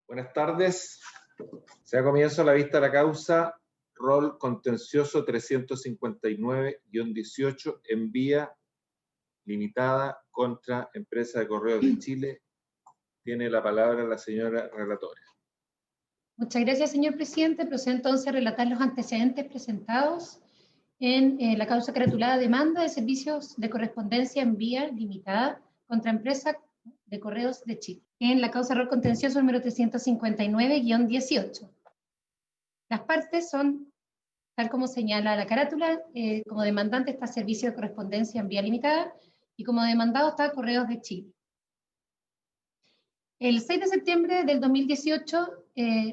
Buenas tardes. Se da comienzo a la vista de la causa rol contencioso 359-18 en vía limitada contra Empresa de Correos de Chile. Tiene la palabra la señora relatora. Muchas gracias, señor presidente. Procedo entonces a relatar los antecedentes presentados en la causa caratulada demanda de servicios de correspondencia en vía limitada contra Empresa de Correos de Chile, en la causa rol contencioso número 359-18. Las partes son, tal como señala la carátula, como demandante está Servicio de Correspondencia en Vía Limitada y como demandado está Correos de Chile. El 6 de septiembre del 2018,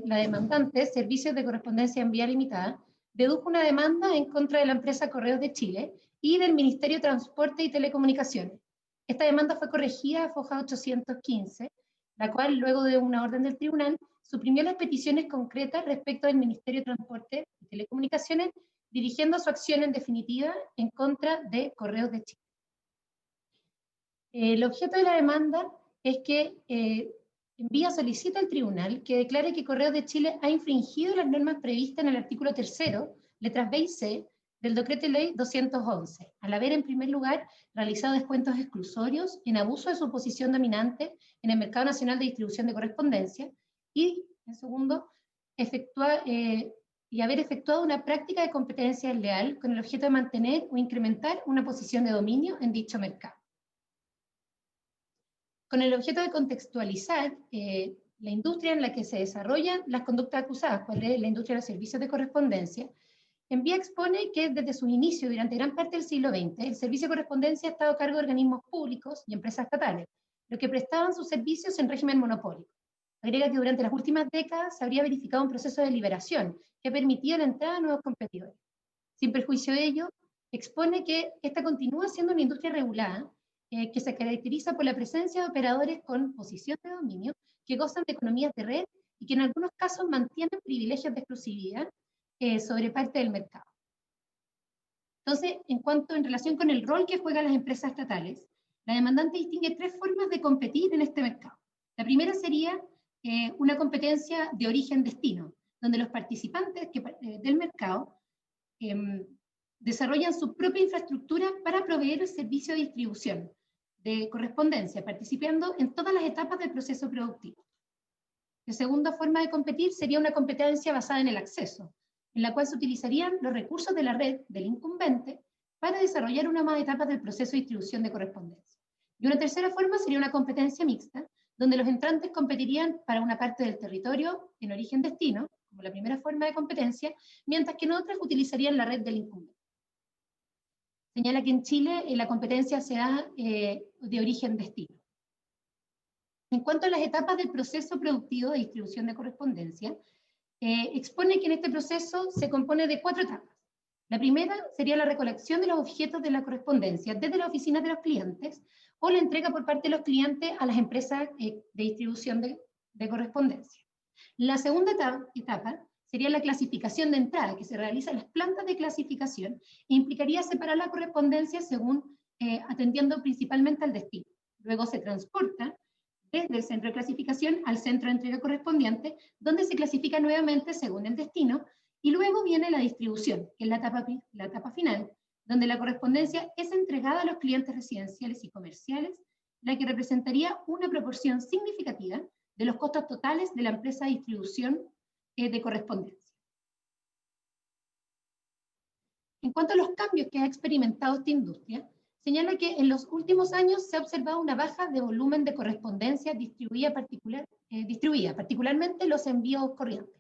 la demandante, Servicios de Correspondencia en Vía Limitada, dedujo una demanda en contra de la empresa Correos de Chile y del Ministerio de Transporte y Telecomunicaciones. Esta demanda fue corregida a foja 815, la cual, luego de una orden del tribunal, suprimió las peticiones concretas respecto del Ministerio de Transporte y Telecomunicaciones, dirigiendo su acción en definitiva en contra de Correos de Chile. El objeto de la demanda es que Envía solicita al tribunal que declare que Correos de Chile ha infringido las normas previstas en el artículo 3º, letras B y C, del Decreto Ley 211, al haber, en primer lugar, realizado descuentos exclusorios en abuso de su posición dominante en el mercado nacional de distribución de correspondencia, y, en segundo, haber efectuado una práctica de competencia desleal con el objeto de mantener o incrementar una posición de dominio en dicho mercado. Con el objeto de contextualizar la industria en la que se desarrollan las conductas acusadas, cuál es la industria de los servicios de correspondencia, Envía expone que desde su inicio, durante gran parte del siglo XX, el servicio de correspondencia ha estado a cargo de organismos públicos y empresas estatales, los que prestaban sus servicios en régimen monopólico. Agrega que durante las últimas décadas se habría verificado un proceso de liberación que permitía la entrada de nuevos competidores. Sin perjuicio de ello, expone que esta continúa siendo una industria regulada, que se caracteriza por la presencia de operadores con posición de dominio que gozan de economías de red y que en algunos casos mantienen privilegios de exclusividad sobre parte del mercado. Entonces, en relación con el rol que juegan las empresas estatales, la demandante distingue tres formas de competir en este mercado. La primera sería una competencia de origen-destino, donde los participantes del mercado desarrollan su propia infraestructura para proveer el servicio de distribución de correspondencia, participando en todas las etapas del proceso productivo. La segunda forma de competir sería una competencia basada en el acceso, en la cual se utilizarían los recursos de la red del incumbente para desarrollar una más etapas del proceso de distribución de correspondencia. Y una tercera forma sería una competencia mixta, donde los entrantes competirían para una parte del territorio en origen-destino, como la primera forma de competencia, mientras que en otras utilizarían la red del incumbente. Señala que en Chile la competencia se da de origen-destino. En cuanto a las etapas del proceso productivo de distribución de correspondencia, expone que en este proceso se compone de 4 etapas. La primera sería la recolección de los objetos de la correspondencia desde las oficinas de los clientes o la entrega por parte de los clientes a las empresas de distribución de correspondencia. La segunda etapa sería la clasificación de entrada, que se realiza en las plantas de clasificación e implicaría separar la correspondencia según atendiendo principalmente al destino. Luego se transporta desde el centro de clasificación al centro de entrega correspondiente, donde se clasifica nuevamente según el destino, y luego viene la distribución, que es la etapa final, donde la correspondencia es entregada a los clientes residenciales y comerciales, la que representaría una proporción significativa de los costos totales de la empresa de distribución de correspondencia. En cuanto a los cambios que ha experimentado esta industria, señala que en los últimos años se ha observado una baja de volumen de correspondencia distribuida, particularmente los envíos corrientes.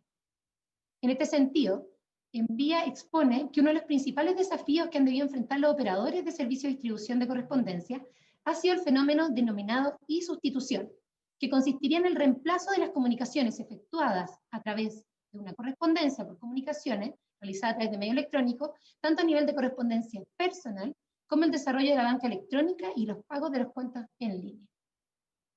En este sentido, Envía expone que uno de los principales desafíos que han debido enfrentar los operadores de servicios de distribución de correspondencia ha sido el fenómeno denominado e-sustitución, que consistiría en el reemplazo de las comunicaciones efectuadas a través de una correspondencia por comunicaciones realizada a través de medio electrónico, tanto a nivel de correspondencia personal como el desarrollo de la banca electrónica y los pagos de los cuentas en línea.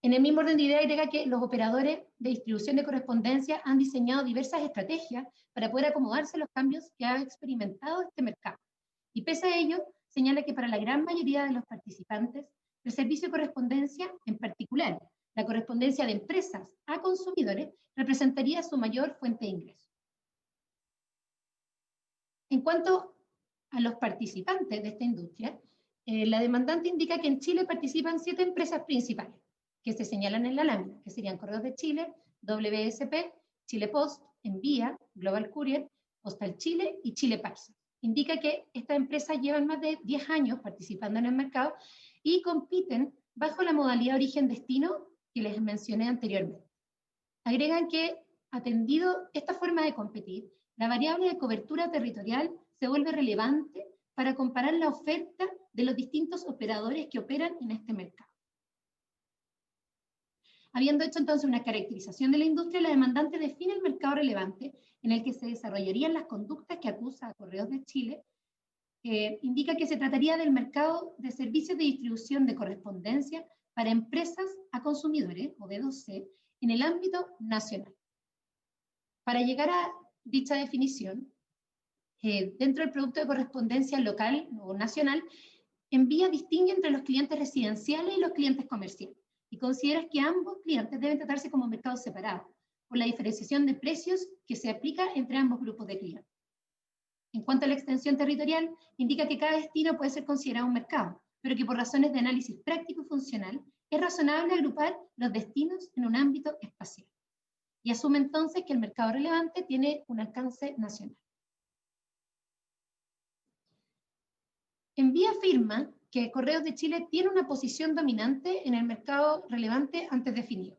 En el mismo orden de idea agrega que los operadores de distribución de correspondencia han diseñado diversas estrategias para poder acomodarse a los cambios que ha experimentado este mercado. Y pese a ello, señala que para la gran mayoría de los participantes, el servicio de correspondencia, en particular, La correspondencia de empresas a consumidores representaría su mayor fuente de ingresos. En cuanto a los participantes de esta industria, la demandante indica que en Chile participan 7 empresas principales, que se señalan en la lámina, que serían Correos de Chile, WSP, Chile Post, Envía, Global Courier, Postal Chile y Chile Parcel. Indica que estas empresas llevan más de 10 años participando en el mercado y compiten bajo la modalidad origen-destino que les mencioné anteriormente. Agregan que, atendido esta forma de competir, la variable de cobertura territorial se vuelve relevante para comparar la oferta de los distintos operadores que operan en este mercado. Habiendo hecho entonces una caracterización de la industria, la demandante define el mercado relevante en el que se desarrollarían las conductas que acusa a Correos de Chile. Indica que se trataría del mercado de servicios de distribución de correspondencia para empresas a consumidores, o B2C, en el ámbito nacional. Para llegar a dicha definición, dentro del producto de correspondencia local o nacional, Envía distingue entre los clientes residenciales y los clientes comerciales, y considera que ambos clientes deben tratarse como mercados separados, por la diferenciación de precios que se aplica entre ambos grupos de clientes. En cuanto a la extensión territorial, indica que cada destino puede ser considerado un mercado, pero que por razones de análisis práctico y funcional, es razonable agrupar los destinos en un ámbito espacial. Y asume entonces que el mercado relevante tiene un alcance nacional. Envía afirma que Correos de Chile tiene una posición dominante en el mercado relevante antes definido,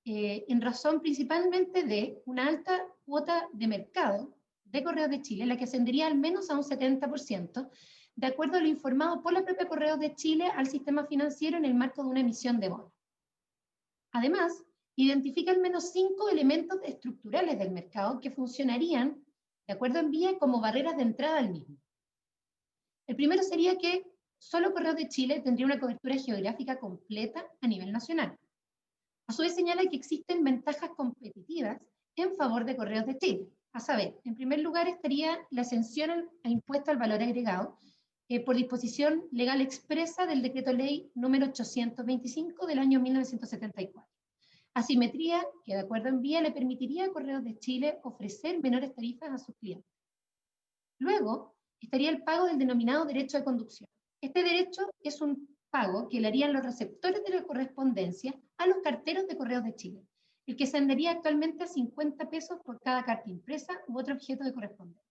en razón principalmente de una alta cuota de mercado de Correos de Chile, la que ascendería al menos a un 70%, de acuerdo a lo informado por la propia Correos de Chile al sistema financiero en el marco de una emisión de bonos. Además, identifica al menos 5 elementos estructurales del mercado que funcionarían, de acuerdo a Envía, como barreras de entrada al mismo. El primero sería que solo Correos de Chile tendría una cobertura geográfica completa a nivel nacional. A su vez señala que existen ventajas competitivas en favor de Correos de Chile. A saber, en primer lugar estaría la exención al impuesto al valor agregado por disposición legal expresa del decreto ley número 825 del año 1974. Asimetría que, de acuerdo a Envía, le permitiría a Correos de Chile ofrecer menores tarifas a sus clientes. Luego, estaría el pago del denominado derecho de conducción. Este derecho es un pago que le harían los receptores de la correspondencia a los carteros de Correos de Chile, el que ascendería actualmente a 50 pesos por cada carta impresa u otro objeto de correspondencia.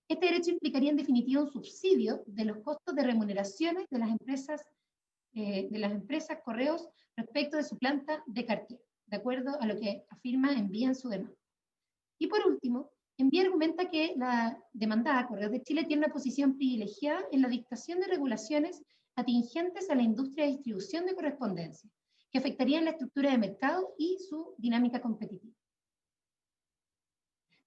Este derecho implicaría en definitiva un subsidio de los costos de remuneraciones de las empresas Correos respecto de su planta de cartera, de acuerdo a lo que afirma Envía en su demanda. Y por último, Envía argumenta que la demandada Correos de Chile tiene una posición privilegiada en la dictación de regulaciones atingentes a la industria de distribución de correspondencia, que afectarían la estructura de mercado y su dinámica competitiva.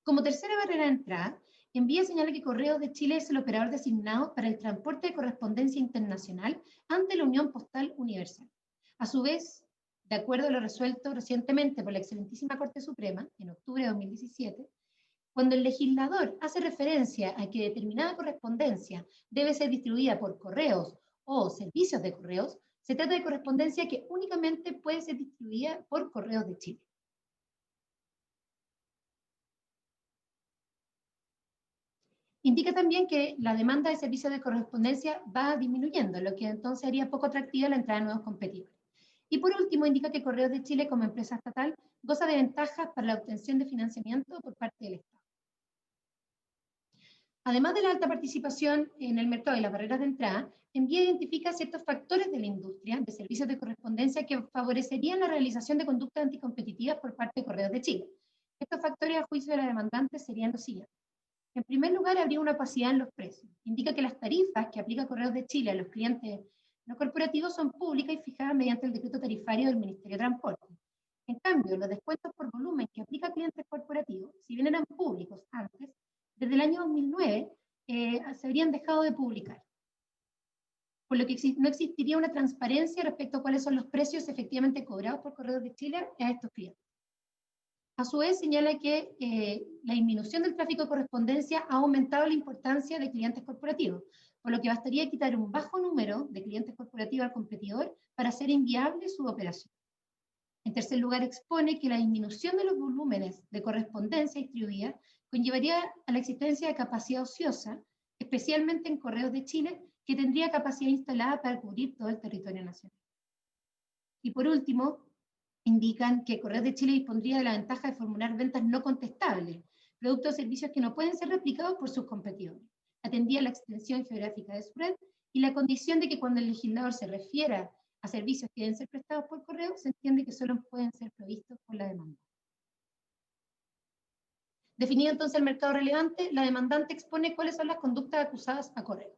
Como tercera barrera de entrada, Envía señala que Correos de Chile es el operador designado para el transporte de correspondencia internacional ante la Unión Postal Universal. A su vez, de acuerdo a lo resuelto recientemente por la excelentísima Corte Suprema, en octubre de 2017, cuando el legislador hace referencia a que determinada correspondencia debe ser distribuida por correos o servicios de correos, se trata de correspondencia que únicamente puede ser distribuida por Correos de Chile. Indica también que la demanda de servicios de correspondencia va disminuyendo, lo que entonces haría poco atractiva la entrada de nuevos competidores. Y por último, indica que Correos de Chile, como empresa estatal, goza de ventajas para la obtención de financiamiento por parte del Estado. Además de la alta participación en el mercado y las barreras de entrada, Envía identifica ciertos factores de la industria de servicios de correspondencia que favorecerían la realización de conductas anticompetitivas por parte de Correos de Chile. Estos factores, a juicio de la demandante, serían los siguientes. En primer lugar, habría una opacidad en los precios. Indica que las tarifas que aplica Correos de Chile a los clientes no corporativos son públicas y fijadas mediante el decreto tarifario del Ministerio de Transporte. En cambio, los descuentos por volumen que aplica a clientes corporativos, si bien eran públicos antes, desde el año 2009 se habrían dejado de publicar, por lo que no existiría una transparencia respecto a cuáles son los precios efectivamente cobrados por Correos de Chile a estos clientes. A su vez, señala que la disminución del tráfico de correspondencia ha aumentado la importancia de clientes corporativos, por lo que bastaría quitar un bajo número de clientes corporativos al competidor para hacer inviable su operación. En tercer lugar, expone que la disminución de los volúmenes de correspondencia distribuida conllevaría a la existencia de capacidad ociosa, especialmente en Correos de Chile, que tendría capacidad instalada para cubrir todo el territorio nacional. Y por último, indican que Correos de Chile dispondría de la ventaja de formular ventas no contestables, productos o servicios que no pueden ser replicados por sus competidores. Atendía la extensión geográfica de su red y la condición de que cuando el legislador se refiera a servicios que deben ser prestados por correo, se entiende que solo pueden ser provistos por la demanda. Definido entonces el mercado relevante, la demandante expone cuáles son las conductas acusadas a correo.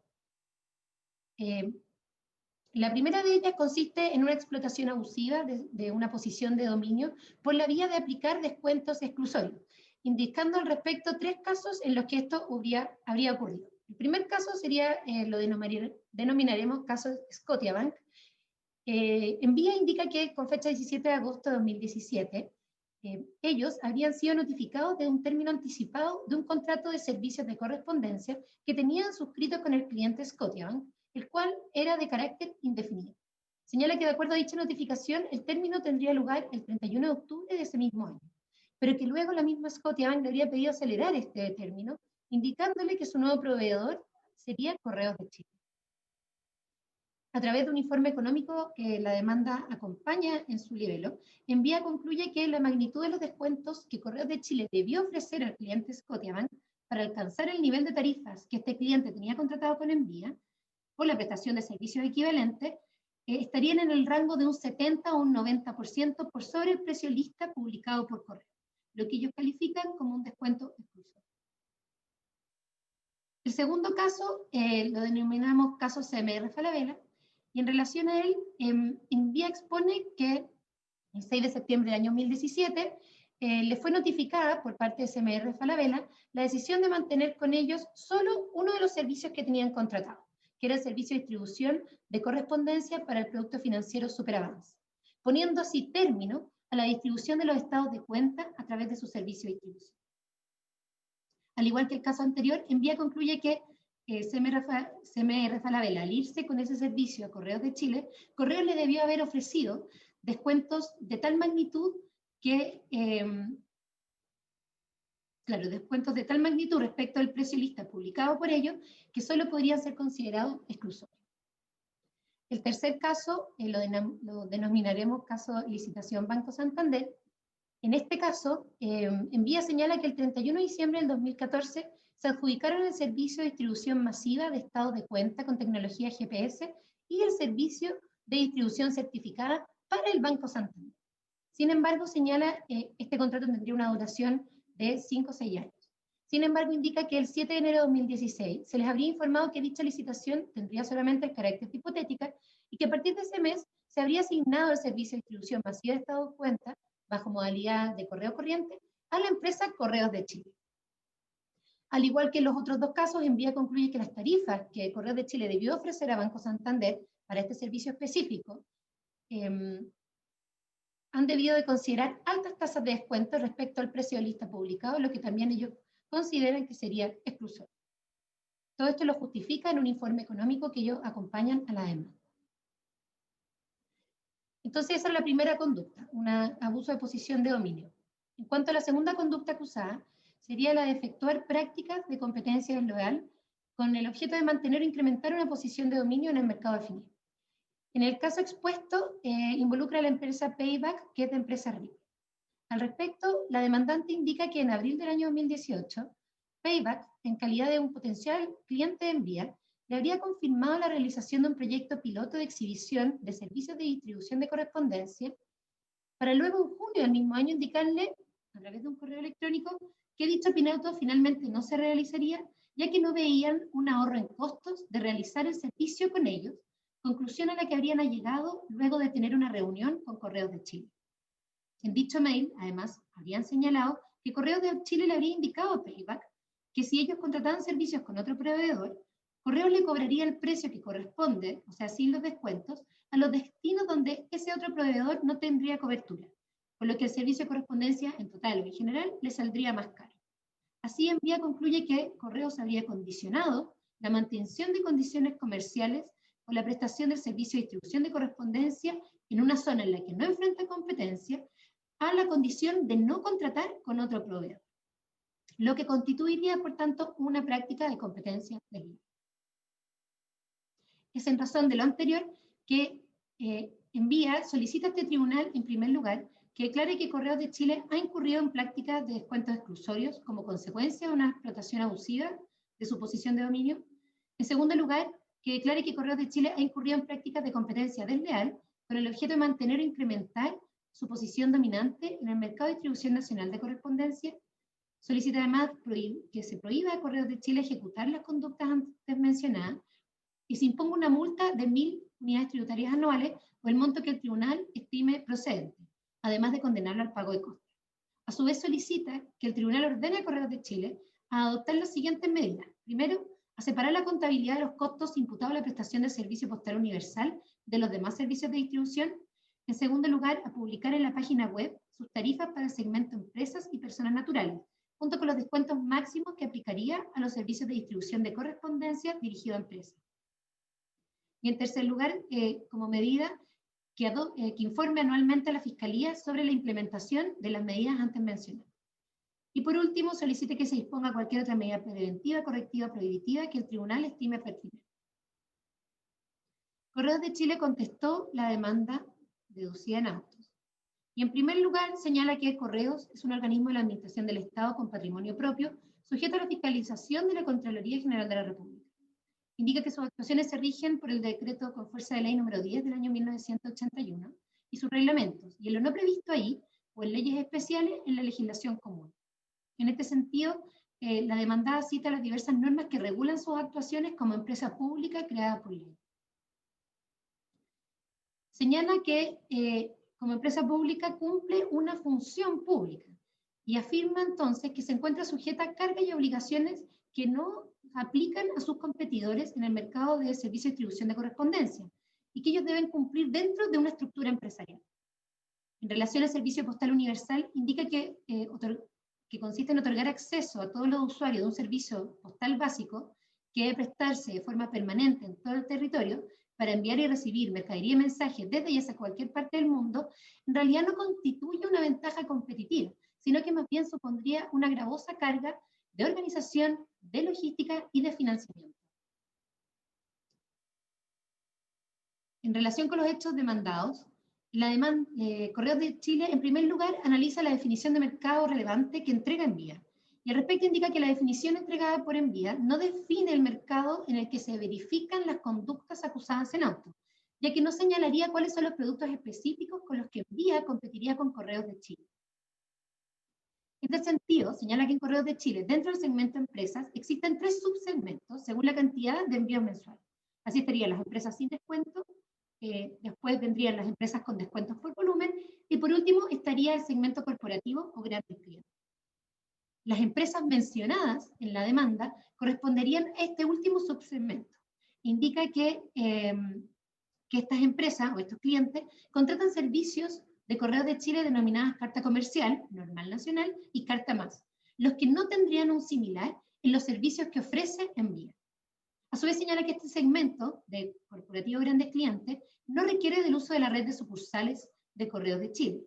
La primera de ellas consiste en una explotación abusiva de una posición de dominio por la vía de aplicar descuentos exclusorios, indicando al respecto 3 casos en los que esto habría ocurrido. El primer caso sería, lo denominaremos caso Scotiabank. En vía indica que con fecha 17 de agosto de 2017, ellos habrían sido notificados de un término anticipado de un contrato de servicios de correspondencia que tenían suscrito con el cliente Scotiabank, el cual era de carácter indefinido. Señala que de acuerdo a dicha notificación, el término tendría lugar el 31 de octubre de ese mismo año, pero que luego la misma Scotiabank le habría pedido acelerar este término, indicándole que su nuevo proveedor sería Correos de Chile. A través de un informe económico que la demanda acompaña en su libelo, en vía concluye que la magnitud de los descuentos que Correos de Chile debió ofrecer al cliente Scotiabank para alcanzar el nivel de tarifas que este cliente tenía contratado con Envía, por la prestación de servicios equivalentes, estarían en el rango de un 70 o un 90% por sobre el precio lista publicado por correo, lo que ellos califican como un descuento exclusivo. El segundo caso lo denominamos caso CMR Falabella, y en relación a él, Envía expone que el 6 de septiembre del año 2017 le fue notificada por parte de CMR Falabella la decisión de mantener con ellos solo uno de los servicios que tenían contratado, que era el servicio de distribución de correspondencia para el producto financiero Superavance, poniendo así término a la distribución de los estados de cuenta a través de su servicio de distribución. Al igual que el caso anterior, Envía concluye que CMR Falabella, al irse con ese servicio a Correos de Chile, Correos le debió haber ofrecido descuentos de tal magnitud que descuentos de tal magnitud respecto al precio lista publicado por ellos, que solo podrían ser considerados exclusorios. El tercer caso lo denominaremos caso licitación Banco Santander. En este caso, Envía señala que el 31 de diciembre del 2014 se adjudicaron el servicio de distribución masiva de estados de cuenta con tecnología GPS y el servicio de distribución certificada para el Banco Santander. Sin embargo, señala este contrato tendría una duración de 5 o 6 años. Sin embargo, indica que el 7 de enero de 2016 se les habría informado que dicha licitación tendría solamente el carácter de hipotética y que a partir de ese mes se habría asignado el servicio de distribución masiva de estado de cuenta bajo modalidad de correo corriente a la empresa Correos de Chile. Al igual que en los otros 2 casos, Envía concluye que las tarifas que Correos de Chile debió ofrecer a Banco Santander para este servicio específico han debido de considerar altas tasas de descuento respecto al precio de lista publicado, lo que también ellos consideran que sería exclusorio. Todo esto lo justifica en un informe económico que ellos acompañan a la demanda. Entonces esa es la primera conducta, un abuso de posición de dominio. En cuanto a la segunda conducta acusada, sería la de efectuar prácticas de competencia desleal con el objeto de mantener o incrementar una posición de dominio en el mercado definido. En el caso expuesto, involucra a la empresa Payback, que es de empresa RIP. Al respecto, la demandante indica que en abril del año 2018, Payback, en calidad de un potencial cliente de Envía, le habría confirmado la realización de un proyecto piloto de exhibición de servicios de distribución de correspondencia, para luego en junio del mismo año indicarle, a través de un correo electrónico, que dicho piloto finalmente no se realizaría, ya que no veían un ahorro en costos de realizar el servicio con ellos, conclusión a la que habrían llegado luego de tener una reunión con Correos de Chile. En dicho mail, además, habrían señalado que Correos de Chile le habría indicado a Payback que si ellos contrataban servicios con otro proveedor, Correos le cobraría el precio que corresponde, o sea, sin los descuentos, a los destinos donde ese otro proveedor no tendría cobertura, por lo que el servicio de correspondencia en total o en general le saldría más caro. Así, Envía concluye que Correos habría condicionado la mantención de condiciones comerciales o la prestación del servicio de distribución de correspondencia en una zona en la que no enfrenta competencia a la condición de no contratar con otro proveedor, lo que constituiría, por tanto, una práctica de competencia desleal. Es en razón de lo anterior que Envía solicita a este tribunal, en primer lugar, que declare que Correos de Chile ha incurrido en prácticas de descuentos exclusorios como consecuencia de una explotación abusiva de su posición de dominio. En segundo lugar, que declare que Correos de Chile ha incurrido en prácticas de competencia desleal con el objeto de mantener o incrementar su posición dominante en el mercado de distribución nacional de correspondencia. Solicita además que se prohíba a Correos de Chile ejecutar las conductas antes mencionadas y se imponga una multa de 1.000 unidades tributarias anuales o el monto que el tribunal estime procedente, además de condenarlo al pago de costas. A su vez solicita que el tribunal ordene a Correos de Chile a adoptar las siguientes medidas. Primero, a separar la contabilidad de los costos imputados a la prestación del servicio postal universal de los demás servicios de distribución. En segundo lugar, a publicar en la página web sus tarifas para el segmento empresas y personas naturales, junto con los descuentos máximos que aplicaría a los servicios de distribución de correspondencia dirigido a empresas. Y en tercer lugar, como medida, que informe anualmente a la Fiscalía sobre la implementación de las medidas antes mencionadas. Y por último, solicite que se disponga cualquier otra medida preventiva, correctiva o prohibitiva que el tribunal estime pertinente. Correos de Chile contestó la demanda deducida en autos. Y en primer lugar, señala que Correos es un organismo de la Administración del Estado con patrimonio propio, sujeto a la fiscalización de la Contraloría General de la República. Indica que sus actuaciones se rigen por el decreto con fuerza de ley número 10 del año 1981 y sus reglamentos, y en lo no previsto ahí, o en leyes especiales en la legislación común. En este sentido, la demandada cita las diversas normas que regulan sus actuaciones como empresa pública creada por ley. Señala que como empresa pública cumple una función pública y afirma entonces que se encuentra sujeta a cargas y obligaciones que no aplican a sus competidores en el mercado de servicios de distribución de correspondencia y que ellos deben cumplir dentro de una estructura empresarial. En relación al servicio postal universal, indica que consiste en otorgar acceso a todos los usuarios de un servicio postal básico que debe prestarse de forma permanente en todo el territorio para enviar y recibir mercadería y mensajes desde y hacia cualquier parte del mundo, en realidad no constituye una ventaja competitiva, sino que más bien supondría una gravosa carga de organización, de logística y de financiamiento. En relación con los hechos demandados, Correos de Chile, en primer lugar, analiza la definición de mercado relevante que entrega Envía. Y al respecto indica que la definición entregada por Envía no define el mercado en el que se verifican las conductas acusadas en auto, ya que no señalaría cuáles son los productos específicos con los que Envía competiría con Correos de Chile. En este sentido, señala que en Correos de Chile, dentro del segmento empresas, existen 3 subsegmentos según la cantidad de envíos mensuales. Así estarían las empresas sin descuento, después vendrían las empresas con descuentos por volumen, y por último estaría el segmento corporativo o grandes clientes. Las empresas mencionadas en la demanda corresponderían a este último subsegmento. Indica que estas empresas o estos clientes contratan servicios de Correos de Chile denominadas carta comercial, normal nacional y carta más, los que no tendrían un similar en los servicios que ofrece Envía. A su vez señala que este segmento de corporativo grandes clientes no requiere del uso de la red de sucursales de Correos de Chile.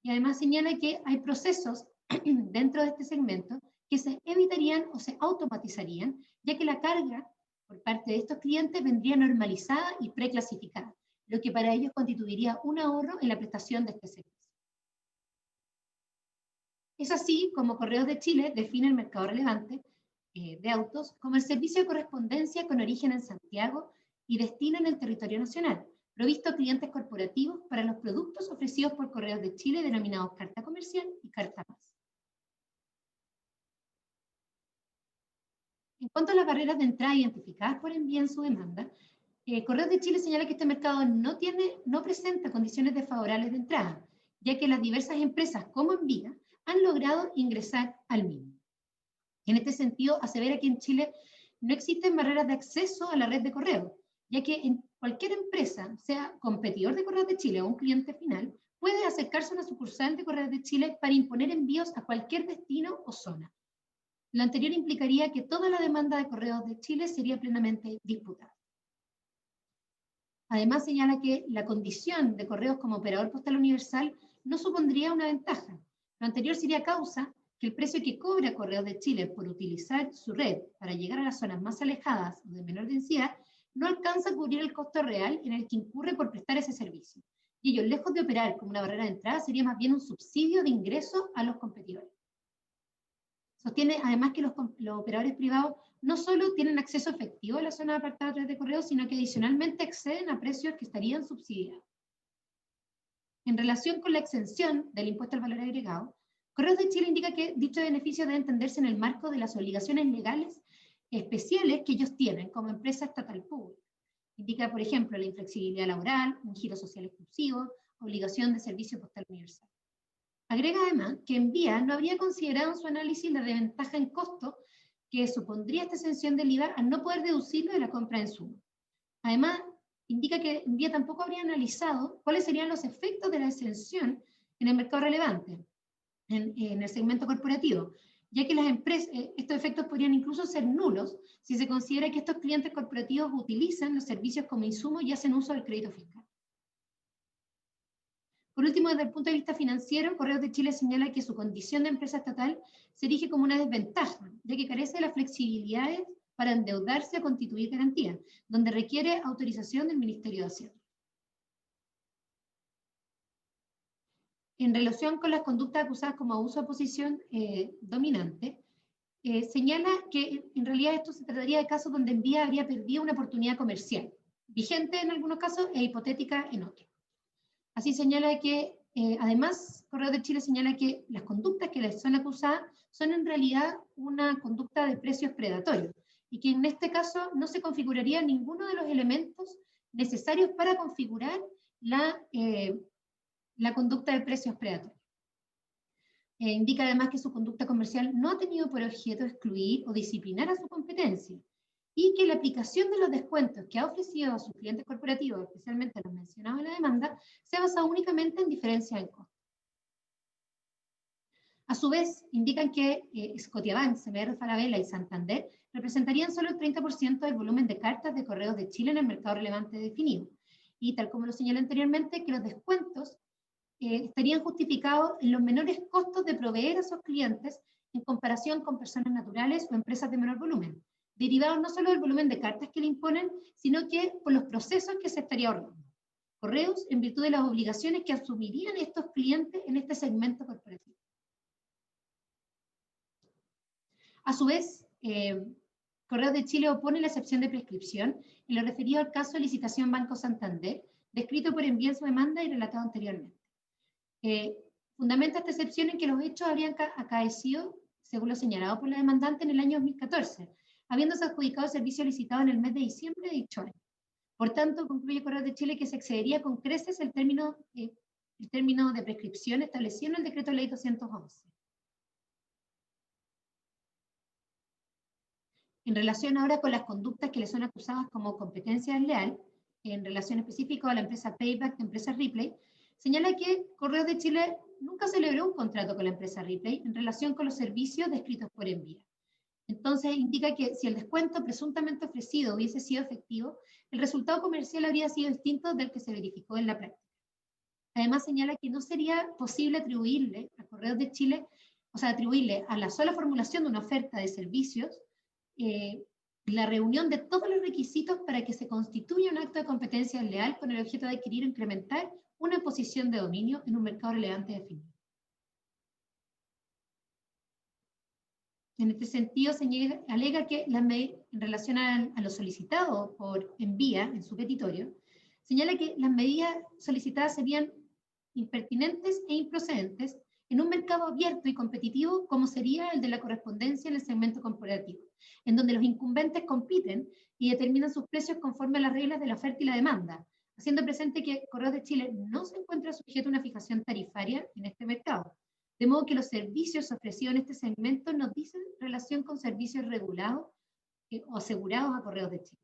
Y además señala que hay procesos dentro de este segmento que se evitarían o se automatizarían, ya que la carga por parte de estos clientes vendría normalizada y preclasificada, lo que para ellos constituiría un ahorro en la prestación de este servicio. Es así como Correos de Chile define el mercado relevante de autos como el servicio de correspondencia con origen en Santiago y destino en el territorio nacional, provisto a clientes corporativos para los productos ofrecidos por Correos de Chile denominados carta comercial y carta más. En cuanto a las barreras de entrada identificadas por Envía en su demanda, Correos de Chile señala que este mercado no presenta condiciones desfavorables de entrada, ya que las diversas empresas como Envía han logrado ingresar al mismo. En este sentido, asevera que en Chile no existen barreras de acceso a la red de correo, ya que en cualquier empresa, sea competidor de Correos de Chile o un cliente final, puede acercarse a una sucursal de Correos de Chile para imponer envíos a cualquier destino o zona. Lo anterior implicaría que toda la demanda de Correos de Chile sería plenamente disputada. Además señala que la condición de Correos como operador postal universal no supondría una ventaja. Lo anterior sería causa que el precio que cobra Correos de Chile por utilizar su red para llegar a las zonas más alejadas o de menor densidad no alcanza a cubrir el costo real en el que incurre por prestar ese servicio. Y ello, lejos de operar como una barrera de entrada, sería más bien un subsidio de ingreso a los competidores. Sostiene además que los operadores privados no solo tienen acceso efectivo a la zona apartada a través de Correos, sino que adicionalmente acceden a precios que estarían subsidiados. En relación con la exención del impuesto al valor agregado, Correos de Chile indica que dicho beneficio debe entenderse en el marco de las obligaciones legales especiales que ellos tienen como empresa estatal pública. Indica, por ejemplo, la inflexibilidad laboral, un giro social exclusivo, obligación de servicio postal universal. Agrega además que Envía no habría considerado en su análisis la desventaja en costo que supondría esta exención del IVA al no poder deducirlo de la compra de insumos. Además, indica que Envía tampoco habría analizado cuáles serían los efectos de la exención en el mercado relevante, en el segmento corporativo, ya que las empresas, estos efectos podrían incluso ser nulos si se considera que estos clientes corporativos utilizan los servicios como insumo y hacen uso del crédito fiscal. Por último, desde el punto de vista financiero, Correos de Chile señala que su condición de empresa estatal se erige como una desventaja, ya que carece de las flexibilidades para endeudarse a constituir garantía, donde requiere autorización del Ministerio de Hacienda. En relación con las conductas acusadas como abuso de posición dominante, señala que en realidad esto se trataría de casos donde Envía habría perdido una oportunidad comercial, vigente en algunos casos e hipotética en otros. Así señala que, además, Correos de Chile señala que las conductas que les son acusadas son en realidad una conducta de precios predatorios y que en este caso no se configuraría ninguno de los elementos necesarios para configurar la conducta de precios predatorios. Indica además que su conducta comercial no ha tenido por objeto excluir o disciplinar a su competencia y que la aplicación de los descuentos que ha ofrecido a sus clientes corporativos, especialmente los mencionados en la demanda, se basa únicamente en diferencia en costo. A su vez, indican que Scotiabank, CMR Falabella y Santander representarían solo el 30% del volumen de cartas de Correos de Chile en el mercado relevante definido. Y tal como lo señalé anteriormente, que los descuentos estarían justificados en los menores costos de proveer a esos clientes en comparación con personas naturales o empresas de menor volumen, derivados no solo del volumen de cartas que le imponen, sino que por los procesos que se estaría ahorrando. Correos en virtud de las obligaciones que asumirían estos clientes en este segmento corporativo. A su vez, Correos de Chile opone la excepción de prescripción en lo referido al caso de licitación Banco Santander, descrito por Envía en su demanda y relatado anteriormente. Fundamenta esta excepción en que los hechos habrían acaecido, según lo señalado por la demandante, en el año 2014, habiéndose adjudicado el servicio licitado en el mes de diciembre de dicho año. Por tanto, concluye Correos de Chile que se excedería con creces el término de prescripción establecido en el Decreto Ley 211. En relación ahora con las conductas que le son acusadas como competencia desleal, en relación específica a la empresa Payback de empresa Ripley, señala que Correos de Chile nunca celebró un contrato con la empresa Ripley en relación con los servicios descritos por Envía. Entonces indica que si el descuento presuntamente ofrecido hubiese sido efectivo, el resultado comercial habría sido distinto del que se verificó en la práctica. Además señala que no sería posible atribuirle a Correos de Chile, o sea, atribuirle a la sola formulación de una oferta de servicios, la reunión de todos los requisitos para que se constituya un acto de competencia desleal con el objeto de adquirir o incrementar una posición de dominio en un mercado relevante definido. En este sentido, alega que en relación a lo solicitado por Envía en su petitorio, señala que las medidas solicitadas serían impertinentes e improcedentes en un mercado abierto y competitivo como sería el de la correspondencia en el segmento corporativo, en donde los incumbentes compiten y determinan sus precios conforme a las reglas de la oferta y la demanda, haciendo presente que Correos de Chile no se encuentra sujeto a una fijación tarifaria en este mercado, de modo que los servicios ofrecidos en este segmento no dicen relación con servicios regulados o asegurados a Correos de Chile.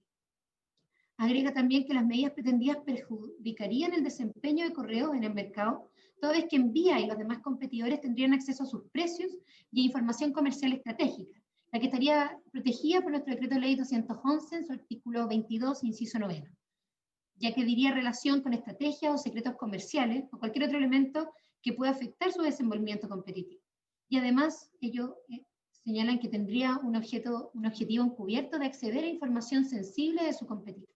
Agrega también que las medidas pretendidas perjudicarían el desempeño de Correos en el mercado, toda vez que Envía y los demás competidores tendrían acceso a sus precios y a información comercial estratégica, la que estaría protegida por nuestro decreto ley 211 en su artículo 22, inciso 9. ya que diría relación con estrategias o secretos comerciales o cualquier otro elemento que pueda afectar su desenvolvimiento competitivo. Y además, ellos señalan que tendría un objetivo encubierto de acceder a información sensible de su competidor.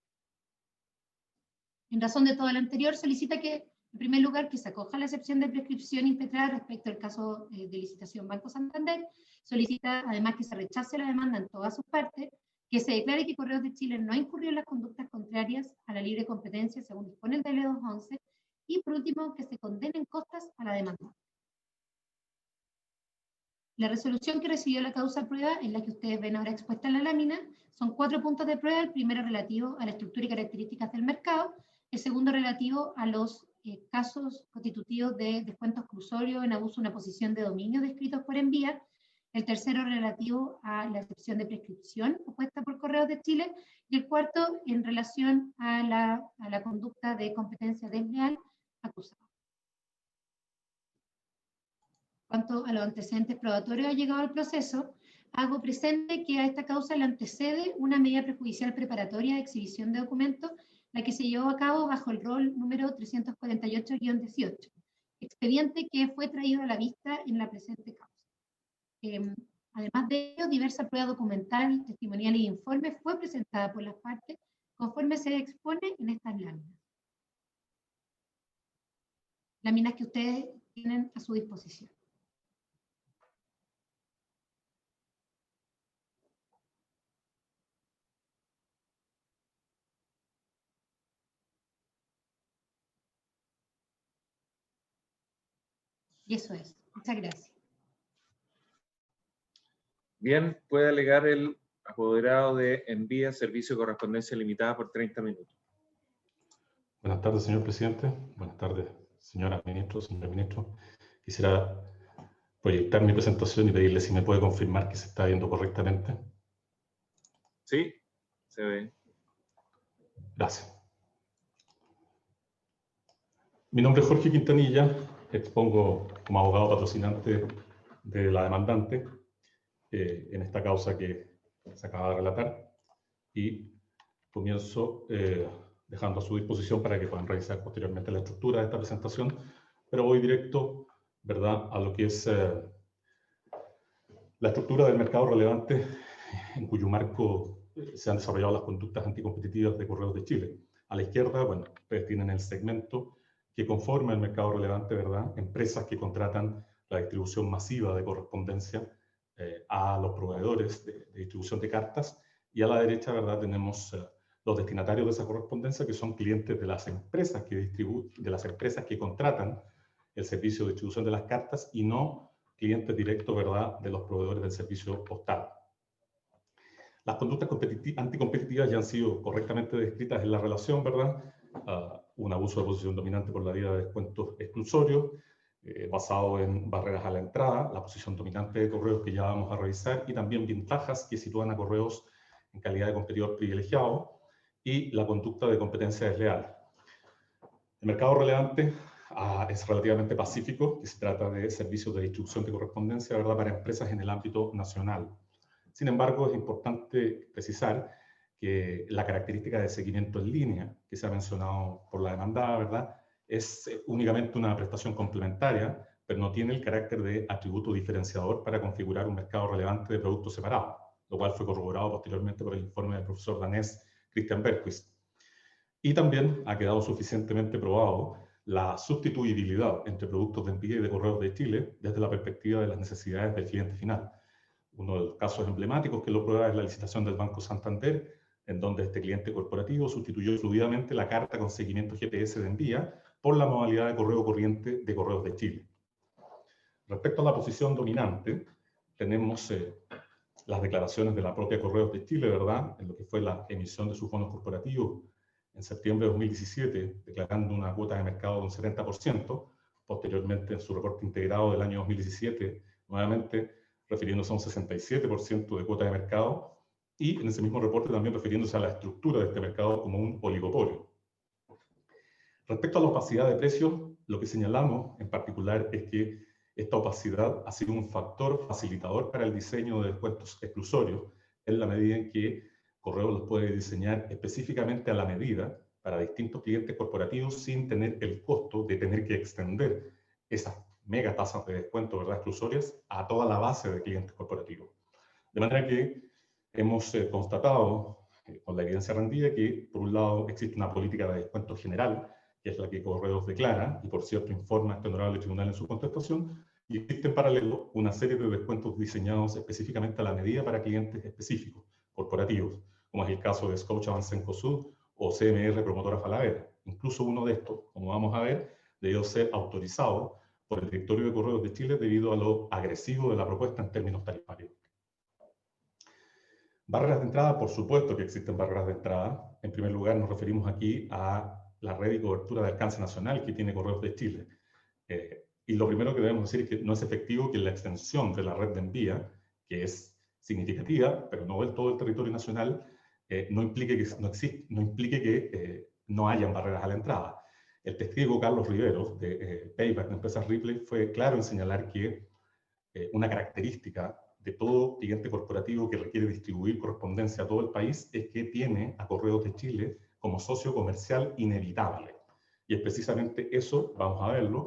En razón de todo lo anterior, solicita que, en primer lugar, que se acoja la excepción de prescripción impetrada respecto al caso de licitación Banco Santander. Solicita además que se rechace la demanda en todas sus partes, que se declare que Correos de Chile no incurrió en las conductas contrarias a la libre competencia según dispone el DL 211, y por último, que se condenen costas a la demanda. La resolución que recibió la causa prueba, en la que ustedes ven ahora expuesta en la lámina, son 4 puntos de prueba. El primero relativo a la estructura y características del mercado, el segundo relativo a los casos constitutivos de descuento exclusorio en abuso de una posición de dominio descritos por Envía, el tercero relativo a la excepción de prescripción opuesta por Correos de Chile, y el cuarto en relación a la conducta de competencia desleal acusada. Cuanto a los antecedentes probatorios ha llegado al proceso, hago presente que a esta causa le antecede una medida prejudicial preparatoria de exhibición de documentos, la que se llevó a cabo bajo el rol número 348-18, expediente que fue traído a la vista en la presente causa. Además de ello, diversa prueba documental, testimonial y informe fue presentada por las partes conforme se expone en estas láminas. Láminas que ustedes tienen a su disposición. Y eso es. Muchas gracias. Bien, puede alegar el apoderado de Envía Servicio de Correspondencia Limitada por 30 minutos. Buenas tardes, señor presidente. Buenas tardes, señora ministro, señor ministro. Quisiera proyectar mi presentación y pedirle si me puede confirmar que se está viendo correctamente. Sí, se ve. Gracias. Mi nombre es Jorge Quintanilla, expongo como abogado patrocinante de la demandante en esta causa que se acaba de relatar, y comienzo dejando a su disposición para que puedan revisar posteriormente la estructura de esta presentación, pero voy directo, ¿verdad?, a lo que es la estructura del mercado relevante en cuyo marco se han desarrollado las conductas anticompetitivas de Correos de Chile. A la izquierda, bueno, ustedes tienen el segmento que conforma el mercado relevante, ¿verdad?, empresas que contratan la distribución masiva de correspondencia a los proveedores de distribución de cartas, y a la derecha, ¿verdad?, tenemos los destinatarios de esa correspondencia, que son clientes de las empresas que contratan el servicio de distribución de las cartas y no clientes directos, ¿verdad?, de los proveedores del servicio postal. Las conductas anticompetitivas ya han sido correctamente descritas en la relación, ¿verdad? Un abuso de posición dominante por la vía de descuentos exclusorios, basado en barreras a la entrada, la posición dominante de Correos que ya vamos a revisar, y también ventajas que sitúan a Correos en calidad de competidor privilegiado, y la conducta de competencia desleal. El mercado relevante es relativamente pacífico, que se trata de servicios de distribución de correspondencia, ¿verdad?, para empresas en el ámbito nacional. Sin embargo, es importante precisar que la característica de seguimiento en línea que se ha mencionado por la demandada, ¿verdad?, es únicamente una prestación complementaria, pero no tiene el carácter de atributo diferenciador para configurar un mercado relevante de productos separados, lo cual fue corroborado posteriormente por el informe del profesor danés Christian Bergquist. Y también ha quedado suficientemente probado la sustituibilidad entre productos de Envía y de Correos de Chile desde la perspectiva de las necesidades del cliente final. Uno de los casos emblemáticos que lo prueba es la licitación del Banco Santander, en donde este cliente corporativo sustituyó fluidamente la carta con seguimiento GPS de Envía por la modalidad de correo corriente de Correos de Chile. Respecto a la posición dominante, tenemos las declaraciones de la propia Correos de Chile, ¿verdad?, en lo que fue la emisión de sus bonos corporativos en septiembre de 2017, declarando una cuota de mercado de un 70%, posteriormente en su reporte integrado del año 2017, nuevamente refiriéndose a un 67% de cuota de mercado, y en ese mismo reporte también refiriéndose a la estructura de este mercado como un oligopolio. Respecto a la opacidad de precios, lo que señalamos en particular es que esta opacidad ha sido un factor facilitador para el diseño de descuentos exclusorios, en la medida en que Correos los puede diseñar específicamente a la medida para distintos clientes corporativos sin tener el costo de tener que extender esas mega tasas de descuento, ¿verdad?, exclusorias a toda la base de clientes corporativos. De manera que hemos constatado con la evidencia rendida que, por un lado, existe una política de descuento general, que es la que Correos declara, y por cierto informa este honorable tribunal en su contestación, y existe en paralelo una serie de descuentos diseñados específicamente a la medida para clientes específicos, corporativos, como es el caso de Scotiabank Cencosud o CMR Promotora Falabella. Incluso uno de estos, como vamos a ver, debió ser autorizado por el directorio de Correos de Chile debido a lo agresivo de la propuesta en términos tarifarios. Barreras de entrada, por supuesto que existen barreras de entrada. En primer lugar, nos referimos aquí a la red y cobertura de alcance nacional que tiene Correos de Chile. Y lo primero que debemos decir es que no es efectivo que la extensión de la red de envía, que es significativa, pero no del todo el territorio nacional, no implique que no hayan barreras a la entrada. El testigo Carlos Riveros, de Payback, de Empresas Ripley, fue claro en señalar que una característica de todo cliente corporativo que requiere distribuir correspondencia a todo el país es que tiene a Correos de Chile como socio comercial inevitable. Y es precisamente eso, vamos a verlo,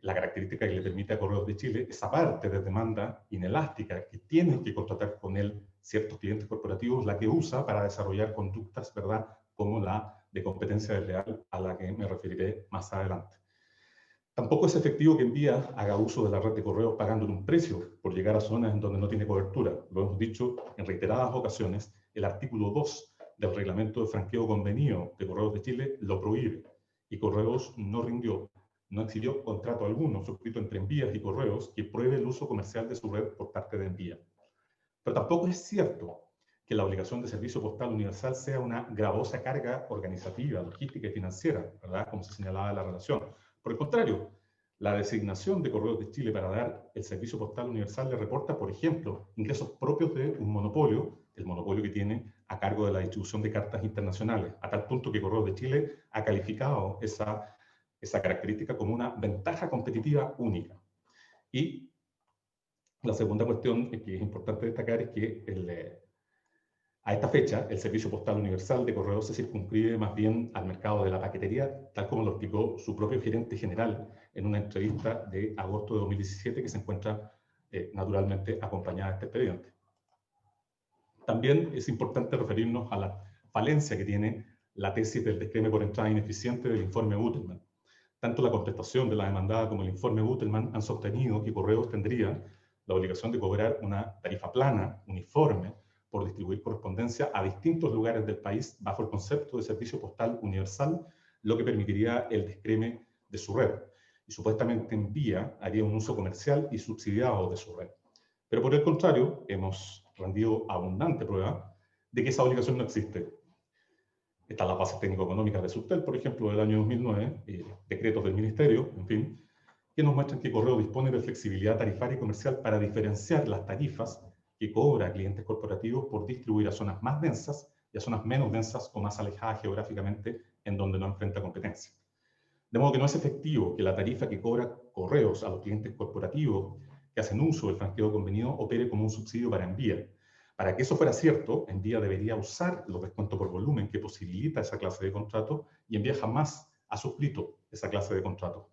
la característica que le permite a Correos de Chile, esa parte de demanda inelástica que tienen que contratar con él ciertos clientes corporativos, la que usa para desarrollar conductas, ¿verdad?, como la de competencia desleal, a la que me referiré más adelante. Tampoco es efectivo que Envía haga uso de la red de correos pagándole un precio por llegar a zonas en donde no tiene cobertura. Lo hemos dicho en reiteradas ocasiones, el artículo 2 del reglamento de franqueo convenido de Correos de Chile lo prohíbe. Y Correos no exhibió contrato alguno suscrito entre Envías y Correos que pruebe el uso comercial de su red por parte de Envía. Pero tampoco es cierto que la obligación de servicio postal universal sea una gravosa carga organizativa, logística y financiera, ¿verdad?, como se señalaba en la relación. Por el contrario, la designación de Correos de Chile para dar el servicio postal universal le reporta, por ejemplo, ingresos propios de un monopolio, el monopolio que tiene a cargo de la distribución de cartas internacionales, a tal punto que Correos de Chile ha calificado esa característica como una ventaja competitiva única. Y la segunda cuestión que es importante destacar es que a esta fecha, el servicio postal universal de Correos se circunscribe más bien al mercado de la paquetería, tal como lo explicó su propio gerente general en una entrevista de agosto de 2017 que se encuentra naturalmente acompañada de este expediente. También es importante referirnos a la falencia que tiene la tesis del descreme por entrada ineficiente del informe Gutelman. Tanto la contestación de la demandada como el informe Gutelman han sostenido que Correos tendría la obligación de cobrar una tarifa plana, uniforme, por distribuir correspondencia a distintos lugares del país bajo el concepto de servicio postal universal, lo que permitiría el descreme de su red. Y supuestamente Envía haría un uso comercial y subsidiado de su red. Pero por el contrario, hemos rendido abundante prueba de que esa obligación no existe. Están las bases técnico-económicas de Subtel, por ejemplo, del año 2009, decretos del Ministerio, en fin, que nos muestran que Correo dispone de flexibilidad tarifaria y comercial para diferenciar las tarifas que cobra a clientes corporativos por distribuir a zonas más densas y a zonas menos densas o más alejadas geográficamente en donde no enfrenta competencia. De modo que no es efectivo que la tarifa que cobra Correos a los clientes corporativos que hacen uso del franqueo convenido opere como un subsidio para Envía. Para que eso fuera cierto, Envía debería usar los descuentos por volumen que posibilita esa clase de contrato y Envía jamás ha suscrito esa clase de contrato.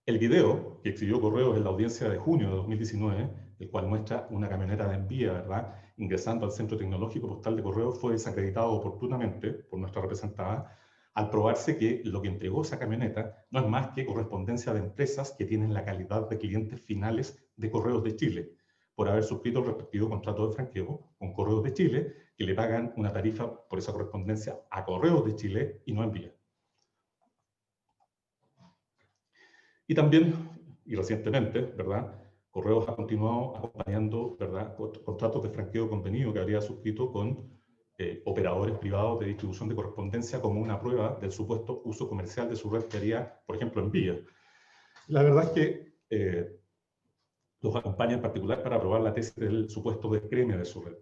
El video que exhibió Correos en la audiencia de junio de 2019, el cual muestra una camioneta de Envía, ¿verdad?, ingresando al Centro Tecnológico Postal de Correos, fue desacreditado oportunamente por nuestra representada al probarse que lo que entregó esa camioneta no es más que correspondencia de empresas que tienen la calidad de clientes finales de Correos de Chile, por haber suscrito el respectivo contrato de franqueo con Correos de Chile, que le pagan una tarifa por esa correspondencia a Correos de Chile y no Envía. Y también, y recientemente, ¿verdad?, Correos ha continuado acompañando, ¿verdad?, contratos de franqueo convenido que habría suscrito con operadores privados de distribución de correspondencia como una prueba del supuesto uso comercial de su red que haría, por ejemplo, Envía. La verdad es que los acompaña en particular para probar la tesis del supuesto descreme de su red.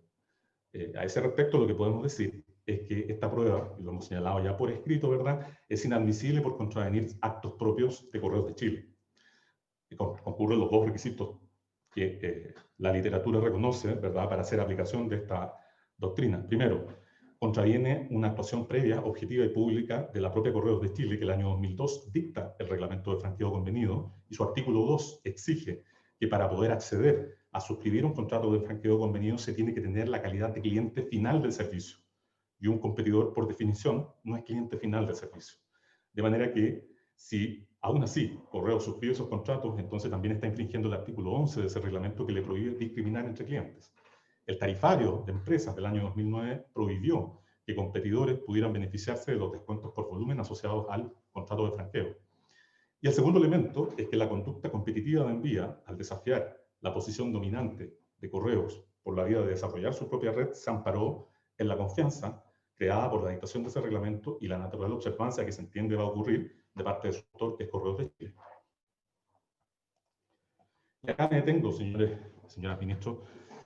A ese respecto, lo que podemos decir es que esta prueba, y lo hemos señalado ya por escrito, ¿verdad?, es inadmisible por contravenir actos propios de Correos de Chile. Y concurren los dos requisitos que la literatura reconoce, ¿verdad?, para hacer aplicación de esta doctrina. Primero, contraviene una actuación previa, objetiva y pública de la propia Correos de Chile, que el año 2002 dicta el reglamento de franqueo convenido, y su artículo 2 exige que para poder acceder a suscribir un contrato de franqueo convenido se tiene que tener la calidad de cliente final del servicio. Y un competidor, por definición, no es cliente final del servicio. De manera que, si aún así Correos suscribe esos contratos, entonces también está infringiendo el artículo 11 de ese reglamento que le prohíbe discriminar entre clientes. El tarifario de empresas del año 2009 prohibió que competidores pudieran beneficiarse de los descuentos por volumen asociados al contrato de franqueo. Y el segundo elemento es que la conducta competitiva de Envía, al desafiar la posición dominante de Correos por la vía de desarrollar su propia red, se amparó en la confianza creada por la dictación de ese reglamento y la natural observancia que se entiende va a ocurrir de parte de su autor, que es Correos de Chile. Y acá me detengo, señoras ministros,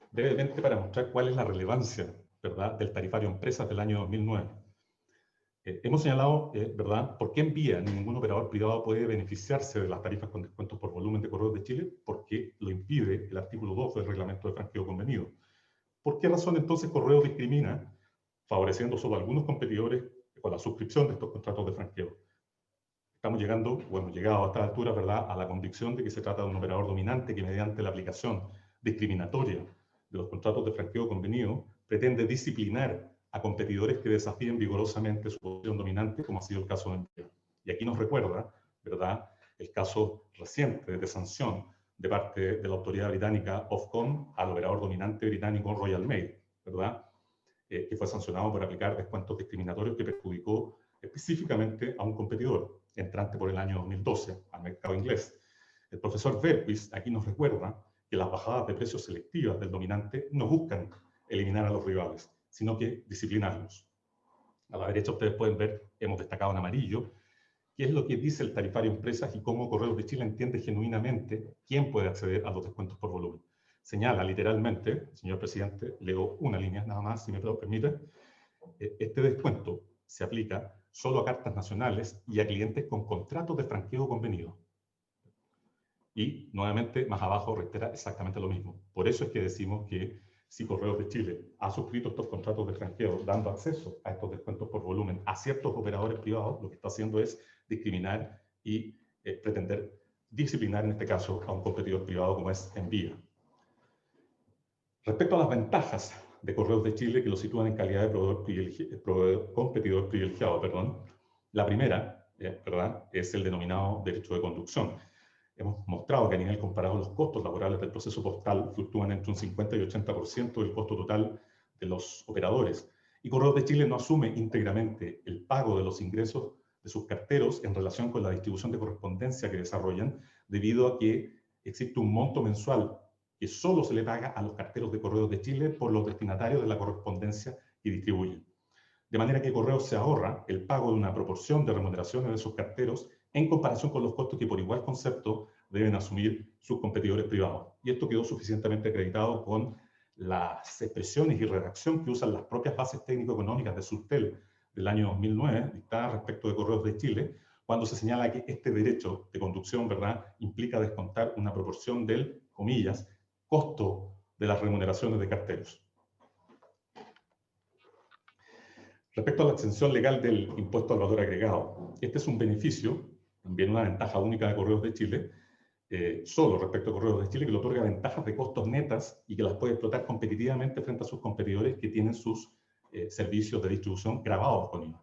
brevemente para mostrar cuál es la relevancia, ¿verdad?, del tarifario empresas del año 2009. Hemos señalado, ¿verdad?, por qué Envía ni ningún operador privado puede beneficiarse de las tarifas con descuentos por volumen de Correos de Chile, porque lo impide el artículo 2 del reglamento de franqueo convenido. ¿Por qué razón entonces Correos discrimina, favoreciendo solo a algunos competidores con la suscripción de estos contratos de franqueo? Estamos llegando, bueno, llegado a esta altura, ¿verdad?, a la convicción de que se trata de un operador dominante que mediante la aplicación discriminatoria de los contratos de franqueo convenido pretende disciplinar a competidores que desafíen vigorosamente su posición dominante, como ha sido el caso de Envía. Y aquí nos recuerda, ¿verdad?, el caso reciente de sanción de parte de la autoridad británica Ofcom al operador dominante británico Royal Mail, ¿verdad?, que fue sancionado por aplicar descuentos discriminatorios que perjudicó específicamente a un competidor entrante por el año 2012 al mercado inglés. El profesor Berquist aquí nos recuerda que las bajadas de precios selectivas del dominante no buscan eliminar a los rivales, sino que disciplinarlos. A la derecha ustedes pueden ver, hemos destacado en amarillo, qué es lo que dice el tarifario empresas y cómo Correos de Chile entiende genuinamente quién puede acceder a los descuentos por volumen. Señala literalmente, señor presidente, leo una línea nada más, si me lo permite, este descuento se aplica solo a cartas nacionales y a clientes con contratos de franqueo convenido. Y, nuevamente, más abajo reitera exactamente lo mismo. Por eso es que decimos que si Correos de Chile ha suscrito estos contratos de franqueo dando acceso a estos descuentos por volumen a ciertos operadores privados, lo que está haciendo es discriminar y pretender disciplinar, en este caso, a un competidor privado como es Envía. Respecto a las ventajas de Correos de Chile, que lo sitúan en calidad de competidor privilegiado, la primera, ¿verdad?, es el denominado derecho de conducción. Hemos mostrado que a nivel comparado los costos laborales del proceso postal fluctúan entre un 50 y 80% del costo total de los operadores. Y Correos de Chile no asume íntegramente el pago de los ingresos de sus carteros en relación con la distribución de correspondencia que desarrollan, debido a que existe un monto mensual que solo se le paga a los carteros de Correos de Chile por los destinatarios de la correspondencia que distribuyen. De manera que Correos se ahorra el pago de una proporción de remuneraciones de sus carteros en comparación con los costos que por igual concepto deben asumir sus competidores privados. Y esto quedó suficientemente acreditado con las expresiones y redacción que usan las propias bases técnico-económicas de Surtel del año 2009, dictadas respecto de Correos de Chile, cuando se señala que este derecho de conducción, ¿verdad?, implica descontar una proporción del, comillas, costo de las remuneraciones de carteros. Respecto a la exención legal del impuesto al valor agregado, este es un beneficio, también una ventaja única de Correos de Chile, solo respecto a Correos de Chile, que le otorga ventajas de costos netas y que las puede explotar competitivamente frente a sus competidores que tienen sus servicios de distribución grabados con IVA.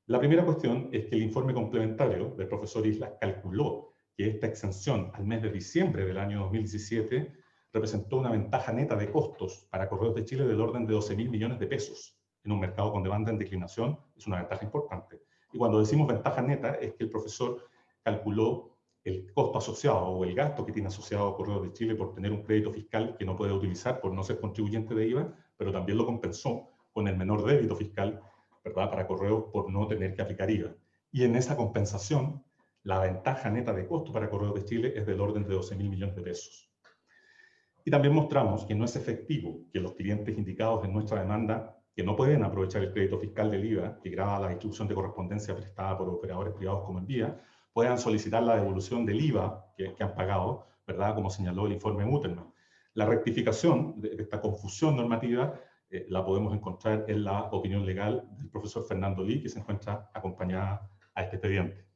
La primera cuestión es que el informe complementario del profesor Islas calculó que esta exención al mes de diciembre del año 2017 representó una ventaja neta de costos para Correos de Chile del orden de 12.000 millones de pesos. En un mercado con demanda en declinación es una ventaja importante. Y cuando decimos ventaja neta es que el profesor calculó el costo asociado o el gasto que tiene asociado a Correos de Chile por tener un crédito fiscal que no puede utilizar por no ser contribuyente de IVA, pero también lo compensó con el menor débito fiscal, ¿verdad?, para Correos por no tener que aplicar IVA. Y en esa compensación, la ventaja neta de costo para Correos de Chile es del orden de 12.000 millones de pesos. Y también mostramos que no es efectivo que los clientes indicados en nuestra demanda que no pueden aprovechar el crédito fiscal del IVA, que grava la distribución de correspondencia prestada por operadores privados como Envía, puedan solicitar la devolución del IVA que han pagado, ¿verdad?, como señaló el informe Muterman. La rectificación de esta confusión normativa la podemos encontrar en la opinión legal del profesor Fernando Lee, que se encuentra acompañada a este expediente.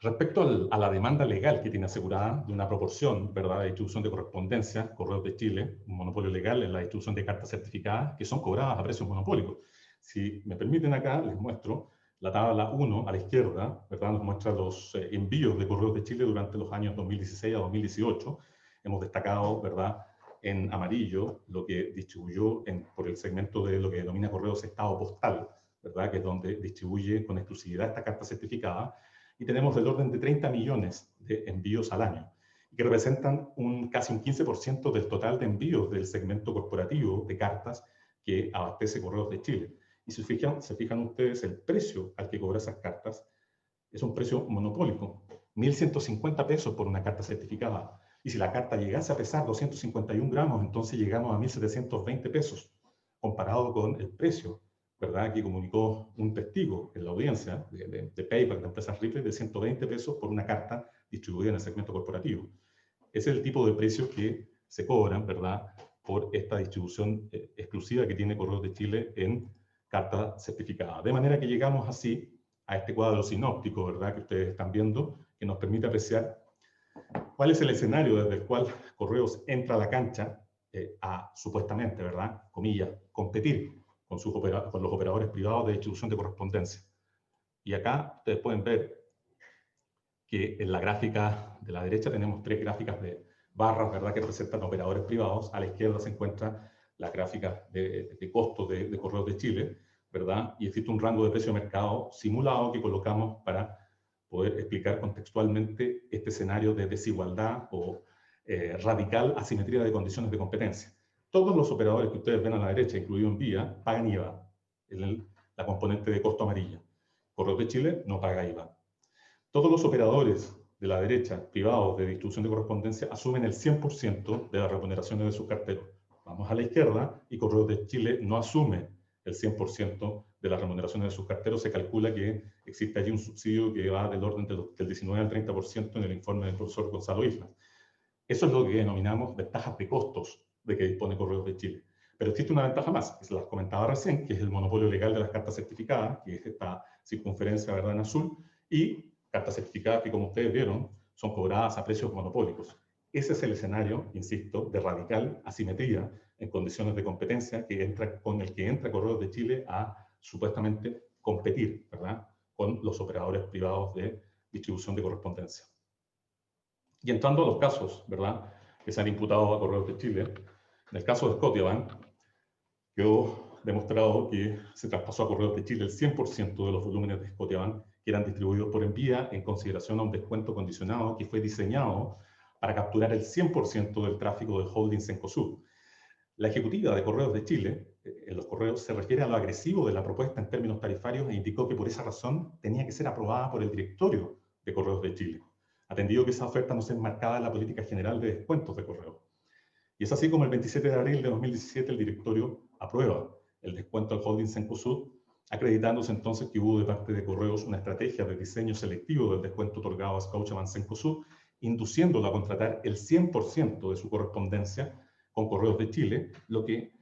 Respecto a la demanda legal que tiene asegurada de una proporción, ¿verdad?, de distribución de correspondencia, Correos de Chile, un monopolio legal en la distribución de cartas certificadas que son cobradas a precios monopólicos. Si me permiten acá, les muestro la tabla 1 a la izquierda, ¿verdad?, nos muestra los envíos de Correos de Chile durante los años 2016 a 2018. Hemos destacado, ¿verdad?, en amarillo lo que distribuyó por el segmento de lo que denomina Correos Estado Postal, ¿verdad?, que es donde distribuye con exclusividad esta carta certificada, y tenemos del orden de 30 millones de envíos al año, que representan casi un 15% del total de envíos del segmento corporativo de cartas que abastece Correos de Chile. Y se fijan ustedes, el precio al que cobra esas cartas es un precio monopólico, 1.150 pesos por una carta certificada. Y si la carta llegase a pesar 251 gramos, entonces llegamos a 1.720 pesos, comparado con el precio, ¿verdad?, que comunicó un testigo en la audiencia de Payback de Empresas Ripley, de 120 pesos por una carta distribuida en el segmento corporativo. Ese es el tipo de precios que se cobran, ¿verdad?, por esta distribución exclusiva que tiene Correos de Chile en carta certificada. De manera que llegamos así a este cuadro sinóptico, ¿verdad?, que ustedes están viendo, que nos permite apreciar cuál es el escenario desde el cual Correos entra a la cancha a, supuestamente, ¿verdad?, comillas, competir con los operadores privados de distribución de correspondencia. Y acá ustedes pueden ver que en la gráfica de la derecha tenemos 3 gráficas de barras, ¿verdad?, que representan operadores privados. A la izquierda se encuentra la gráfica de costos de Correos de Chile, ¿verdad? Y existe un rango de precio de mercado simulado que colocamos para poder explicar contextualmente este escenario de desigualdad o radical asimetría de condiciones de competencia. Todos los operadores que ustedes ven a la derecha, incluido Envía, pagan IVA, la componente de costo amarilla. Correos de Chile no paga IVA. Todos los operadores de la derecha, privados de distribución de correspondencia, asumen el 100% de las remuneraciones de sus carteros. Vamos a la izquierda y Correos de Chile no asume el 100% de las remuneraciones de sus carteros. Se calcula que existe allí un subsidio que va del orden del 19 al 30% en el informe del profesor Gonzalo Islas. Eso es lo que denominamos ventajas de costos de que dispone Correos de Chile. Pero existe una ventaja más, que se las comentaba recién, que es el monopolio legal de las cartas certificadas, que es esta circunferencia, ¿verdad?, en azul, y cartas certificadas que, como ustedes vieron, son cobradas a precios monopólicos. Ese es el escenario, insisto, de radical asimetría en condiciones de competencia con el que entra Correos de Chile a supuestamente competir, ¿verdad?, con los operadores privados de distribución de correspondencia. Y entrando a los casos, ¿verdad?, que se han imputado a Correos de Chile, en el caso de Scotiabank, quedó demostrado que se traspasó a Correos de Chile el 100% de los volúmenes de Scotiabank que eran distribuidos por Envía en consideración a un descuento condicionado que fue diseñado para capturar el 100% del tráfico de holdings Cencosud. La ejecutiva de Correos de Chile, en los correos, se refiere a lo agresivo de la propuesta en términos tarifarios e indicó que por esa razón tenía que ser aprobada por el directorio de Correos de Chile, atendido que esa oferta no se enmarcaba en la política general de descuentos de Correos. Y es así como el 27 de abril de 2017 el directorio aprueba el descuento al holding Cencosud, acreditándose entonces que hubo de parte de Correos una estrategia de diseño selectivo del descuento otorgado a Scotiabank Cencosud, induciéndolo a contratar el 100% de su correspondencia con Correos de Chile, lo que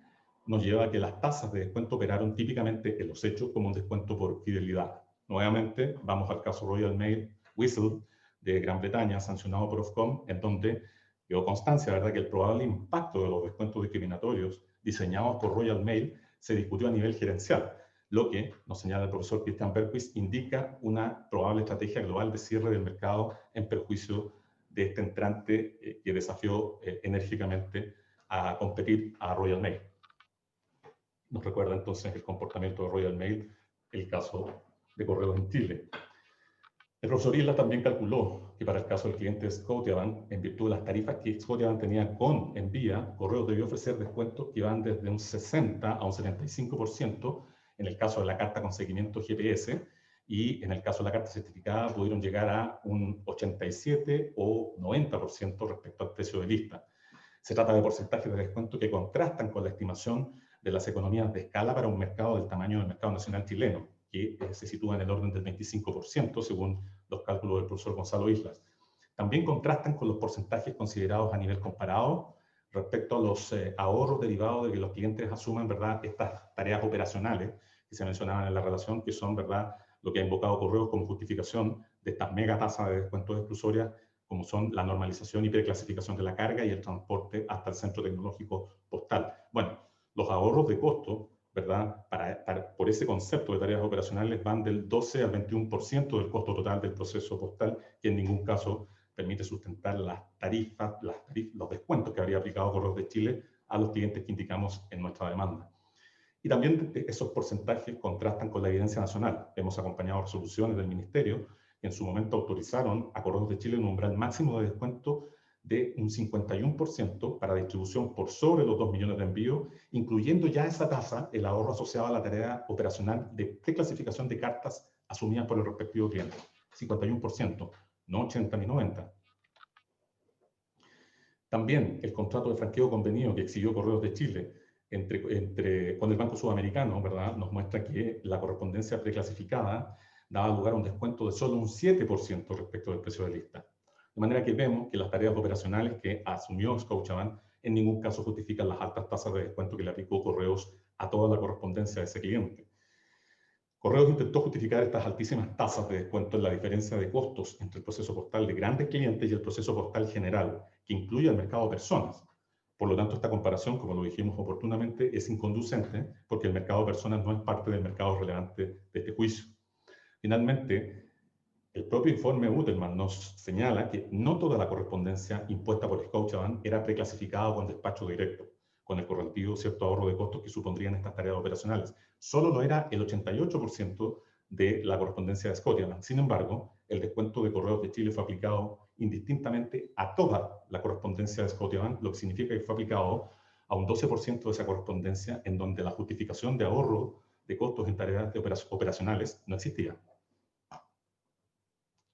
nos lleva a que las tasas de descuento operaron típicamente en los hechos como un descuento por fidelidad. Nuevamente, vamos al caso Royal Mail Whistle de Gran Bretaña, sancionado por Ofcom, en donde quedó constancia, ¿verdad?, que el probable impacto de los descuentos discriminatorios diseñados por Royal Mail se discutió a nivel gerencial, lo que, nos señala el profesor Christian Bergquist, indica una probable estrategia global de cierre del mercado en perjuicio de este entrante que desafió enérgicamente a competir a Royal Mail. Nos recuerda entonces el comportamiento de Royal Mail, el caso de Correos en Chile. El profesor Isla también calculó que para el caso del cliente Scotiabank, en virtud de las tarifas que Scotiabank tenía con Envía, Correos debió ofrecer descuentos que van desde un 60 a un 75% en el caso de la carta con seguimiento GPS, y en el caso de la carta certificada pudieron llegar a un 87 o 90% respecto al precio de lista. Se trata de porcentajes de descuento que contrastan con la estimación de las economías de escala para un mercado del tamaño del mercado nacional chileno, que se sitúa en el orden del 25%, según los cálculos del profesor Gonzalo Islas. También contrastan con los porcentajes considerados a nivel comparado respecto a los ahorros derivados de que los clientes asuman, ¿verdad?, estas tareas operacionales que se mencionaban en la relación, que son, ¿verdad?, lo que ha invocado Correos como justificación de estas mega tasas de descuentos exclusorias, como son la normalización y preclasificación de la carga y el transporte hasta el centro tecnológico postal. Bueno, los ahorros de costo, ¿verdad?, por ese concepto de tareas operacionales van del 12 al 21% del costo total del proceso postal, que en ningún caso permite sustentar las tarifas, los descuentos que habría aplicado Correos de Chile a los clientes que indicamos en nuestra demanda. Y también esos porcentajes contrastan con la evidencia nacional. Hemos acompañado resoluciones del Ministerio que en su momento autorizaron a Correos de Chile un umbral máximo de descuento de un 51% para distribución por sobre los 2 millones de envíos, incluyendo ya esa tasa, el ahorro asociado a la tarea operacional de preclasificación de cartas asumidas por el respectivo cliente. 51%, no 80 ni 90. También el contrato de franqueo convenido que exigió Correos de Chile con el Banco Sudamericano, ¿verdad?, nos muestra que la correspondencia preclasificada daba lugar a un descuento de solo un 7% respecto del precio de lista. De manera que vemos que las tareas operacionales que asumió Scotiabank en ningún caso justifican las altas tasas de descuento que le aplicó Correos a toda la correspondencia de ese cliente. Correos intentó justificar estas altísimas tasas de descuento en la diferencia de costos entre el proceso postal de grandes clientes y el proceso postal general, que incluye al mercado de personas. Por lo tanto, esta comparación, como lo dijimos oportunamente, es inconducente porque el mercado de personas no es parte del mercado relevante de este juicio. Finalmente, el propio informe Utelman nos señala que no toda la correspondencia impuesta por Scotiabank era preclasificada con despacho directo, con el correctivo cierto ahorro de costos que supondrían estas tareas operacionales. Solo lo era el 88% de la correspondencia de Scotiabank. Sin embargo, el descuento de Correos de Chile fue aplicado indistintamente a toda la correspondencia de Scotiabank, lo que significa que fue aplicado a un 12% de esa correspondencia en donde la justificación de ahorro de costos en tareas operacionales no existía.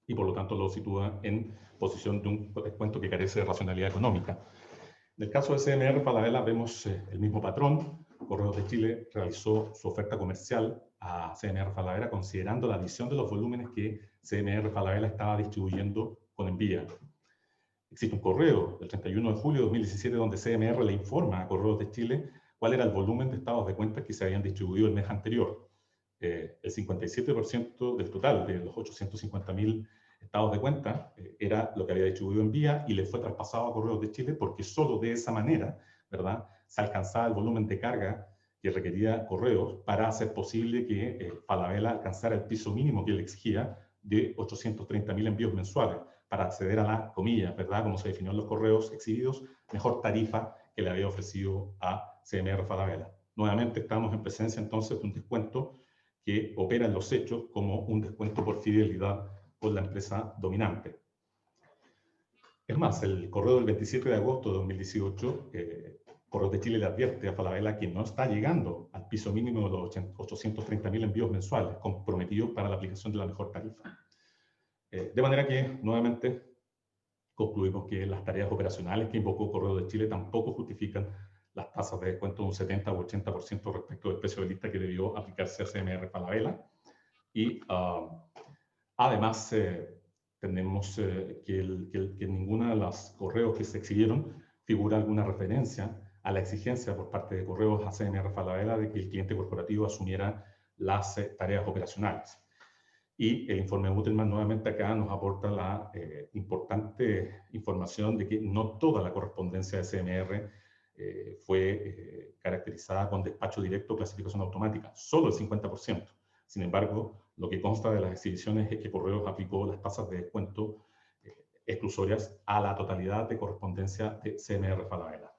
Y por lo tanto lo sitúa en posición de un descuento que carece de racionalidad económica. En el caso de CMR Falabella vemos el mismo patrón. Correos de Chile realizó su oferta comercial a CMR Falabella considerando la adición de los volúmenes que CMR Falabella estaba distribuyendo con envía. Existe un correo del 31 de julio de 2017 donde CMR le informa a Correos de Chile cuál era el volumen de estados de cuenta que se habían distribuido el mes anterior. El 57% del total de los 850.000 estados de cuenta era lo que había distribuido en vía y le fue traspasado a Correos de Chile porque solo de esa manera, ¿verdad?, se alcanzaba el volumen de carga que requería Correos para hacer posible que Falabella alcanzara el piso mínimo que le exigía de 830.000 envíos mensuales para acceder a la, comillas, ¿verdad?, como se definió en los correos exhibidos, mejor tarifa que le había ofrecido a CMR Falabella. Nuevamente estamos en presencia entonces de un descuento que opera en los hechos como un descuento por fidelidad con la empresa dominante. Es más, el correo del 27 de agosto de 2018, Correos de Chile le advierte a Falabella que no está llegando al piso mínimo de los 830.000 envíos mensuales comprometidos para la aplicación de la mejor tarifa. De manera que, nuevamente, concluimos que las tareas operacionales que invocó Correos de Chile tampoco justifican las tasas de descuento de un 70 o 80% respecto del precio de lista que debió aplicarse a CMR Falabella. Y además, tenemos que en ninguna de las correos que se exhibieron figura alguna referencia a la exigencia por parte de Correos a CMR Falabella de que el cliente corporativo asumiera las tareas operacionales. Y el informe Utelman nuevamente acá nos aporta la importante información de que no toda la correspondencia de CMR fue caracterizada con despacho directo o clasificación automática, solo el 50%. Sin embargo, lo que consta de las exhibiciones es que Correos aplicó las tasas de descuento exclusorias a la totalidad de correspondencia de CMR Falabella.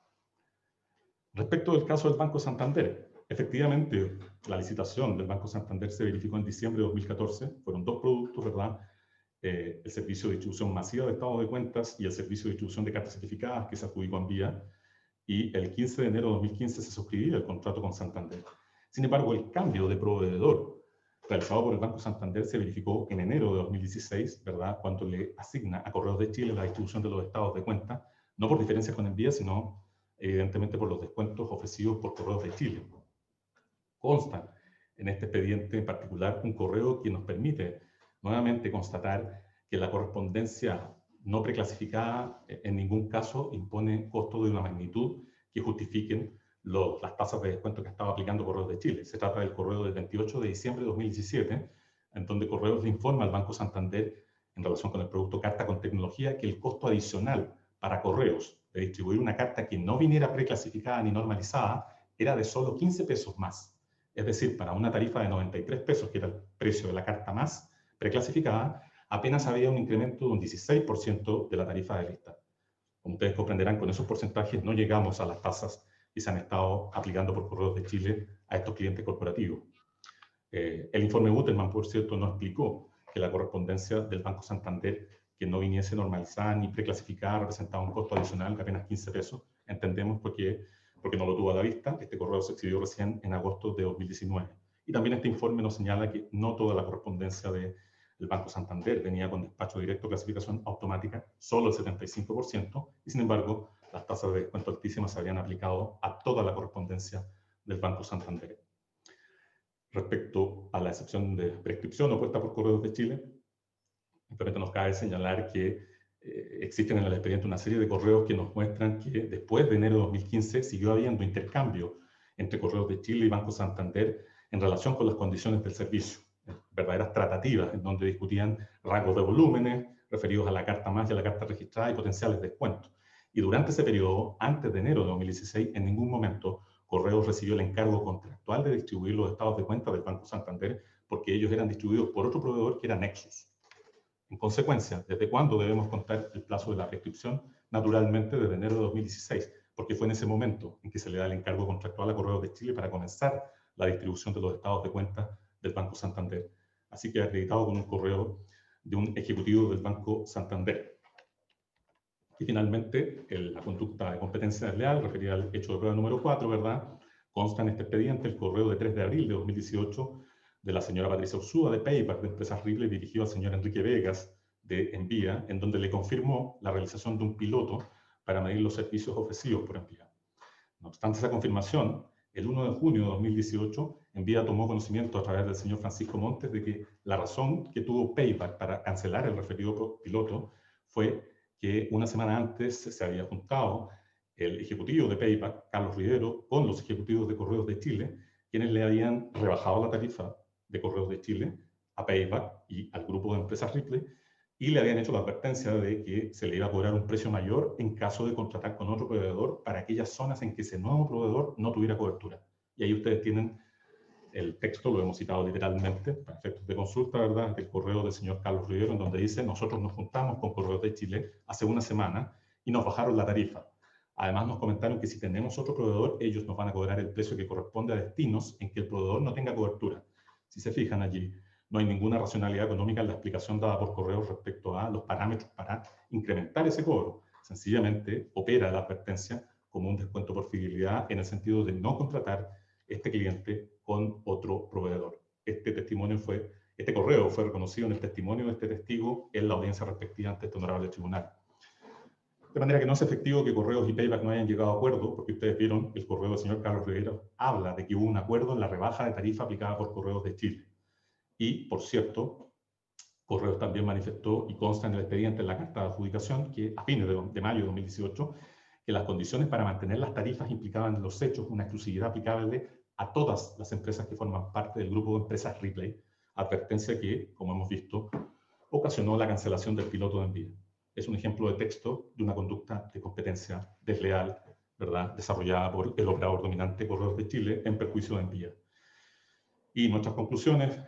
Respecto del caso del Banco Santander, efectivamente, la licitación del Banco Santander se verificó en diciembre de 2014. Fueron dos productos, ¿verdad? El servicio de distribución masiva de estados de cuentas y el servicio de distribución de cartas certificadas que se adjudicó en vía. Y el 15 de enero de 2015 se suscribía el contrato con Santander. Sin embargo, el cambio de proveedor realizado por el Banco Santander se verificó en enero de 2016, ¿verdad?, cuando le asigna a Correos de Chile la distribución de los estados de cuenta, no por diferencias con envíos, sino evidentemente por los descuentos ofrecidos por Correos de Chile. Consta en este expediente en particular un correo que nos permite nuevamente constatar que la correspondencia no preclasificada en ningún caso impone costos de una magnitud que justifiquen las tasas de descuento que estaba aplicando Correos de Chile. Se trata del correo del 28 de diciembre de 2017, en donde Correos le informa al Banco Santander en relación con el producto carta con tecnología que el costo adicional para Correos de distribuir una carta que no viniera preclasificada ni normalizada era de solo 15 pesos más. Es decir, para una tarifa de 93 pesos, que era el precio de la carta más preclasificada, apenas había un incremento de un 16% de la tarifa de lista. Como ustedes comprenderán, con esos porcentajes no llegamos a las tasas que se han estado aplicando por Correos de Chile a estos clientes corporativos. El informe Guterman, por cierto, no explicó que la correspondencia del Banco Santander que no viniese normalizada ni preclasificada representaba un costo adicional de apenas 15 pesos. Entendemos porque no lo tuvo a la vista. Este correo se exhibió recién en agosto de 2019. Y también este informe nos señala que no toda la correspondencia del Banco Santander venía con despacho directo, clasificación automática, solo el 75%, y sin embargo, las tasas de descuento altísimas se habían aplicado a toda la correspondencia del Banco Santander. Respecto a la excepción de prescripción opuesta por Correos de Chile, simplemente nos cabe señalar que existen en el expediente una serie de correos que nos muestran que después de enero de 2015 siguió habiendo intercambio entre Correos de Chile y Banco Santander en relación con las condiciones del servicio, verdaderas tratativas en donde discutían rangos de volúmenes referidos a la carta más y a la carta registrada y potenciales descuentos. Y durante ese periodo, antes de enero de 2016, en ningún momento Correos recibió el encargo contractual de distribuir los estados de cuenta del Banco Santander porque ellos eran distribuidos por otro proveedor que era Nexus. En consecuencia, ¿desde cuándo debemos contar el plazo de la prescripción? Naturalmente, desde enero de 2016, porque fue en ese momento en que se le da el encargo contractual a Correos de Chile para comenzar la distribución de los estados de cuenta del Banco Santander. Así que acreditado con un correo de un ejecutivo del Banco Santander. Y finalmente, la conducta de competencia desleal, referida al hecho de prueba número 4, ¿verdad? Consta en este expediente el correo de 3 de abril de 2018 de la señora Patricia Ursúa de Payback de Empresas Ripley, dirigido al señor Enrique Vegas de Envía, en donde le confirmó la realización de un piloto para medir los servicios ofrecidos por Envía. No obstante esa confirmación, el 1 de junio de 2018, Envía tomó conocimiento a través del señor Francisco Montes de que la razón que tuvo Payback para cancelar el referido piloto fue que una semana antes se había juntado el ejecutivo de Payback, Carlos Rivero, con los ejecutivos de Correos de Chile, quienes le habían rebajado la tarifa de Correos de Chile a Payback y al grupo de empresas Ripley, y le habían hecho la advertencia de que se le iba a cobrar un precio mayor en caso de contratar con otro proveedor para aquellas zonas en que ese nuevo proveedor no tuviera cobertura. Y ahí ustedes tienen el texto, lo hemos citado literalmente, para efectos de consulta, ¿verdad?, del correo del señor Carlos Rivero, en donde dice: nosotros nos juntamos con Correos de Chile hace una semana y nos bajaron la tarifa. Además nos comentaron que si tenemos otro proveedor, ellos nos van a cobrar el precio que corresponde a destinos en que el proveedor no tenga cobertura. Si se fijan allí, no hay ninguna racionalidad económica en la explicación dada por Correos respecto a los parámetros para incrementar ese cobro. Sencillamente opera la advertencia como un descuento por fidelidad en el sentido de no contratar este cliente con otro proveedor. Este correo fue reconocido en el testimonio de este testigo en la audiencia respectiva ante este honorable tribunal. De manera que no es efectivo que Correos y Payback no hayan llegado a acuerdo, porque ustedes vieron el correo del señor Carlos Rivero habla de que hubo un acuerdo en la rebaja de tarifa aplicada por Correos de Chile. Y, por cierto, Correos también manifestó, y consta en el expediente en la carta de adjudicación, que a fines de mayo de 2018, que las condiciones para mantener las tarifas implicaban en los hechos una exclusividad aplicable a todas las empresas que forman parte del grupo de empresas Ripley, advertencia que, como hemos visto, ocasionó la cancelación del piloto de Envía. Es un ejemplo de texto de una conducta de competencia desleal, ¿verdad?, desarrollada por el operador dominante Correos de Chile en perjuicio de Envía. Y nuestras conclusiones,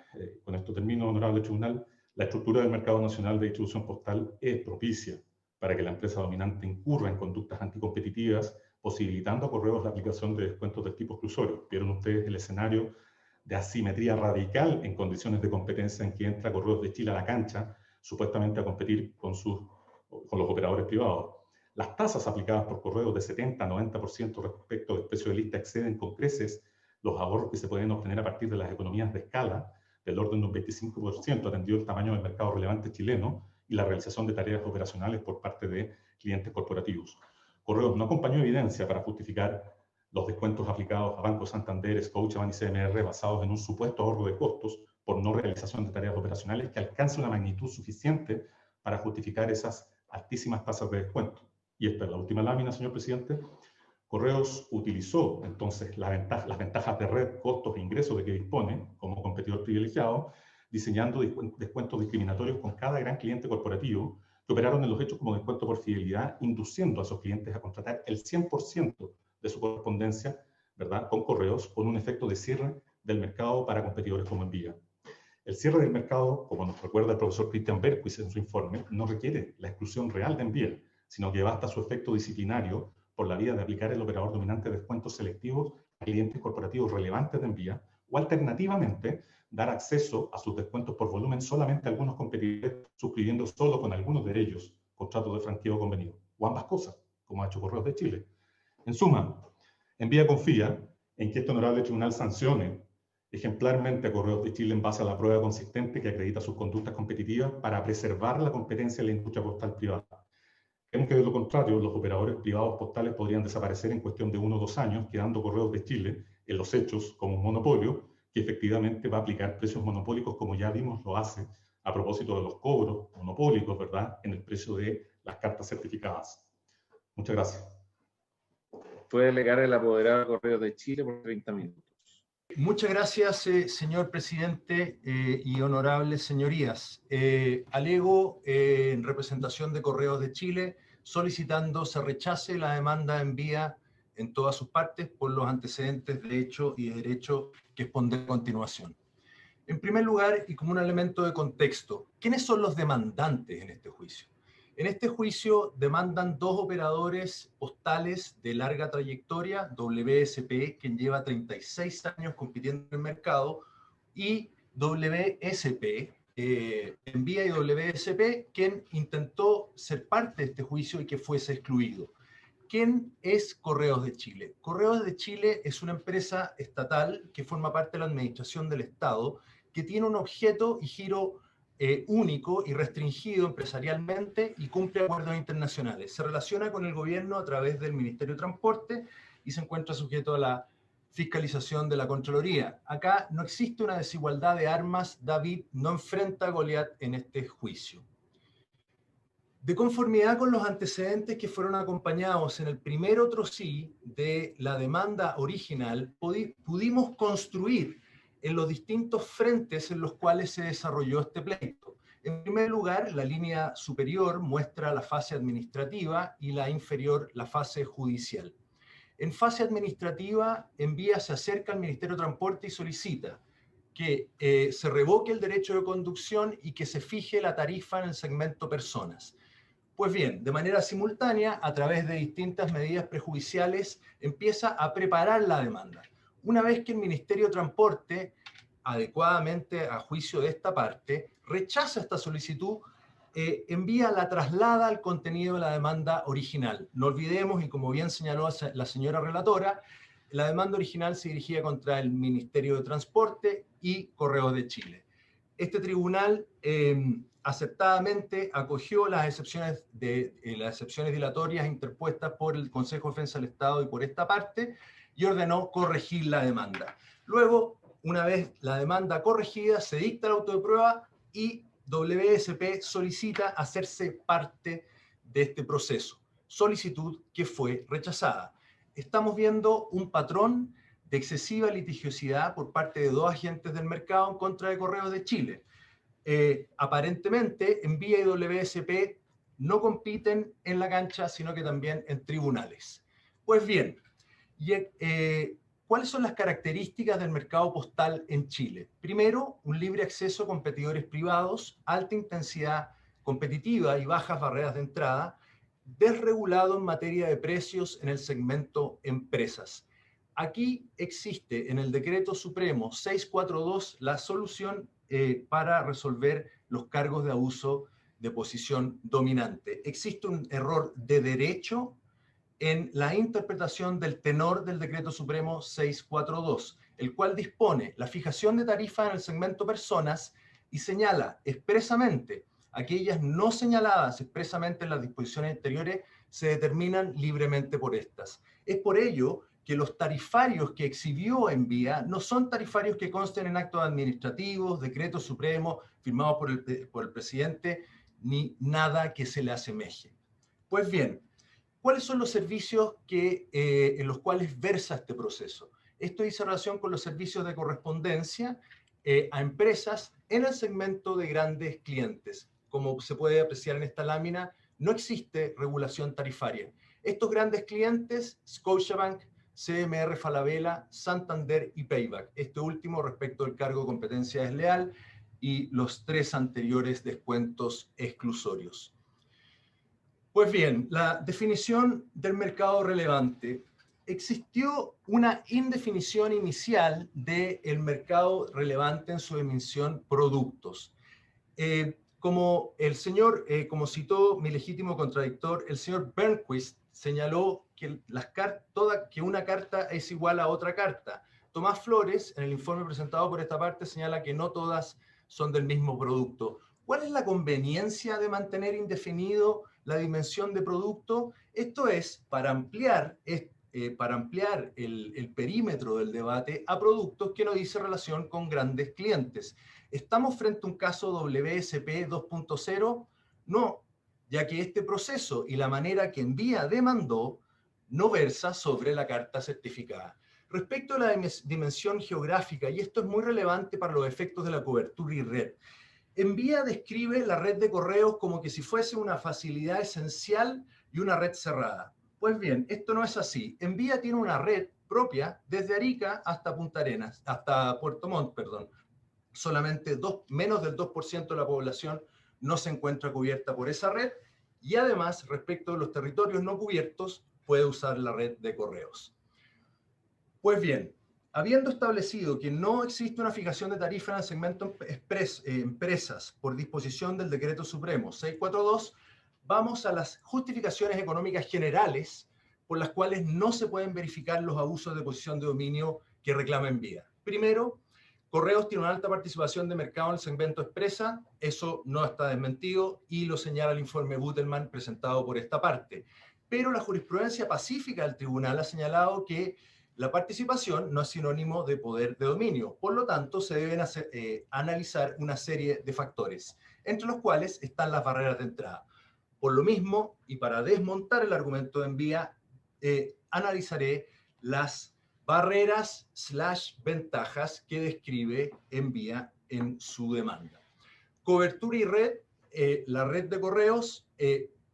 con esto termino, honorable tribunal: la estructura del mercado nacional de distribución postal es propicia para que la empresa dominante incurra en conductas anticompetitivas, posibilitando a Correos la aplicación de descuentos del tipo exclusorio. Vieron ustedes el escenario de asimetría radical en condiciones de competencia en que entra Correos de Chile a la cancha, supuestamente a competir con los operadores privados. Las tasas aplicadas por Correos de 70 a 90% respecto del precio de lista exceden con creces los ahorros que se pueden obtener a partir de las economías de escala, del orden de un 25%, atendido el tamaño del mercado relevante chileno y la realización de tareas operacionales por parte de clientes corporativos. Correos no acompañó evidencia para justificar los descuentos aplicados a Banco Santander, Scotiabank y CMR basados en un supuesto ahorro de costos por no realización de tareas operacionales que alcance una magnitud suficiente para justificar esas altísimas tasas de descuento. Y esta es la última lámina, señor presidente. Correos utilizó entonces las ventajas de red, costos e ingresos de que dispone como competidor privilegiado, diseñando descuentos discriminatorios con cada gran cliente corporativo que operaron en los hechos como descuento por fidelidad, induciendo a esos clientes a contratar el 100% de su correspondencia, ¿verdad?, con Correos, con un efecto de cierre del mercado para competidores como Envía. El cierre del mercado, como nos recuerda el profesor Christian Berquist en su informe, no requiere la exclusión real de Envía, sino que basta su efecto disciplinario por la vía de aplicar el operador dominante descuentos selectivos a clientes corporativos relevantes de Envía, o alternativamente dar acceso a sus descuentos por volumen solamente a algunos competidores, suscribiendo solo con algunos de ellos contratos de franqueo convenido, o ambas cosas, como ha hecho Correos de Chile. En suma, Envía confía en que este honorable tribunal sancione ejemplarmente a Correos de Chile en base a la prueba consistente que acredita sus conductas competitivas para preservar la competencia en la industria postal privada. Creemos que de lo contrario, los operadores privados postales podrían desaparecer en cuestión de 1 o 2 años, quedando Correos de Chile en los hechos como un monopolio que efectivamente va a aplicar precios monopólicos, como ya vimos lo hace a propósito de los cobros monopólicos, ¿verdad?, en el precio de las cartas certificadas. Muchas gracias. Puede delegar el apoderado de Correos de Chile por 30 minutos. Muchas gracias, señor presidente y honorables señorías. Alego en representación de Correos de Chile, solicitando se rechace la demanda Envía en todas sus partes por los antecedentes de hecho y de derecho que expondré a continuación. En primer lugar, y como un elemento de contexto, ¿quiénes son los demandantes en este juicio? En este juicio demandan 2 operadores postales de larga trayectoria, WSP, quien lleva 36 años compitiendo en el mercado, y WSP, Envía y WSP, quien intentó ser parte de este juicio y que fuese excluido. ¿Quién es Correos de Chile? Correos de Chile es una empresa estatal que forma parte de la administración del Estado, que tiene un objeto y giro único y restringido empresarialmente y cumple acuerdos internacionales. Se relaciona con el gobierno a través del Ministerio de Transporte y se encuentra sujeto a la fiscalización de la Contraloría. Acá no existe una desigualdad de armas. David no enfrenta a Goliat en este juicio. De conformidad con los antecedentes que fueron acompañados en el primer otro sí de la demanda original, pudimos construir en los distintos frentes en los cuales se desarrolló este pleito. En primer lugar, la línea superior muestra la fase administrativa y la inferior la fase judicial. En fase administrativa, Envía se acerca al Ministerio de Transporte y solicita que se revoque el derecho de conducción y que se fije la tarifa en el segmento personas. Pues bien, de manera simultánea, a través de distintas medidas prejudiciales, empieza a preparar la demanda. Una vez que el Ministerio de Transporte, adecuadamente a juicio de esta parte, rechaza esta solicitud, Envía la traslada al contenido de la demanda original. No olvidemos, y como bien señaló la señora relatora, la demanda original se dirigía contra el Ministerio de Transporte y Correos de Chile. Este tribunal aceptadamente acogió las excepciones dilatorias interpuestas por el Consejo de Defensa del Estado y por esta parte y ordenó corregir la demanda. Luego, una vez la demanda corregida, se dicta el auto de prueba y WSP solicita hacerse parte de este proceso, solicitud que fue rechazada. Estamos viendo un patrón de excesiva litigiosidad por parte de 2 agentes del mercado en contra de Correos de Chile. Aparentemente, Envía y WSP no compiten en la cancha, sino que también en tribunales. Pues bien, ¿cuáles son las características del mercado postal en Chile? Primero, un libre acceso a competidores privados, alta intensidad competitiva y bajas barreras de entrada, desregulado en materia de precios en el segmento empresas. Aquí existe en el Decreto Supremo 642 la solución para resolver los cargos de abuso de posición dominante. Existe un error de derecho en la interpretación del tenor del Decreto Supremo 642, el cual dispone la fijación de tarifa en el segmento personas y señala expresamente aquellas no señaladas expresamente en las disposiciones anteriores se determinan libremente por estas. Es por ello que los tarifarios que exhibió Envía no son tarifarios que consten en actos administrativos, decretos supremos firmados por el presidente, ni nada que se le asemeje. Pues bien, ¿cuáles son los servicios en los cuales versa este proceso? Esto dice relación con los servicios de correspondencia a empresas en el segmento de grandes clientes. Como se puede apreciar en esta lámina, no existe regulación tarifaria. Estos grandes clientes, Scotiabank, CMR Falabella, Santander y Payback. Este último respecto al cargo de competencia desleal y los 3 anteriores descuentos exclusorios. Pues bien, la definición del mercado relevante. Existió una indefinición inicial del mercado relevante en su dimensión productos. Como citó mi legítimo contradictor, el señor Bernquist señaló que una carta es igual a otra carta. Tomás Flores, en el informe presentado por esta parte, señala que no todas son del mismo producto. ¿Cuál es la conveniencia de mantener indefinido la dimensión de producto? Esto es para ampliar el perímetro del debate a productos que no dice relación con grandes clientes. ¿Estamos frente a un caso WSP 2.0? No, ya que este proceso y la manera que Envía demandó no versa sobre la carta certificada. Respecto a la dimensión geográfica, y esto es muy relevante para los efectos de la cobertura y red, Envía describe la red de correos como que si fuese una facilidad esencial y una red cerrada. Pues bien, esto no es así. Envía tiene una red propia desde Arica hasta Punta Arenas, hasta Puerto Montt, perdón. Solamente menos del 2% de la población no se encuentra cubierta por esa red y además, respecto de los territorios no cubiertos, puede usar la red de correos. Pues bien, habiendo establecido que no existe una fijación de tarifa en el segmento empresas por disposición del Decreto Supremo 642, vamos a las justificaciones económicas generales por las cuales no se pueden verificar los abusos de posición de dominio que reclama Envía. Primero, Correos tiene una alta participación de mercado en el segmento expresa, eso no está desmentido y lo señala el informe Butelman presentado por esta parte. Pero la jurisprudencia pacífica del tribunal ha señalado que la participación no es sinónimo de poder de dominio, por lo tanto se deben analizar una serie de factores, entre los cuales están las barreras de entrada. Por lo mismo, y para desmontar el argumento de Envía, analizaré las barreras / ventajas que describe Envía en su demanda. Cobertura y red. La red de correos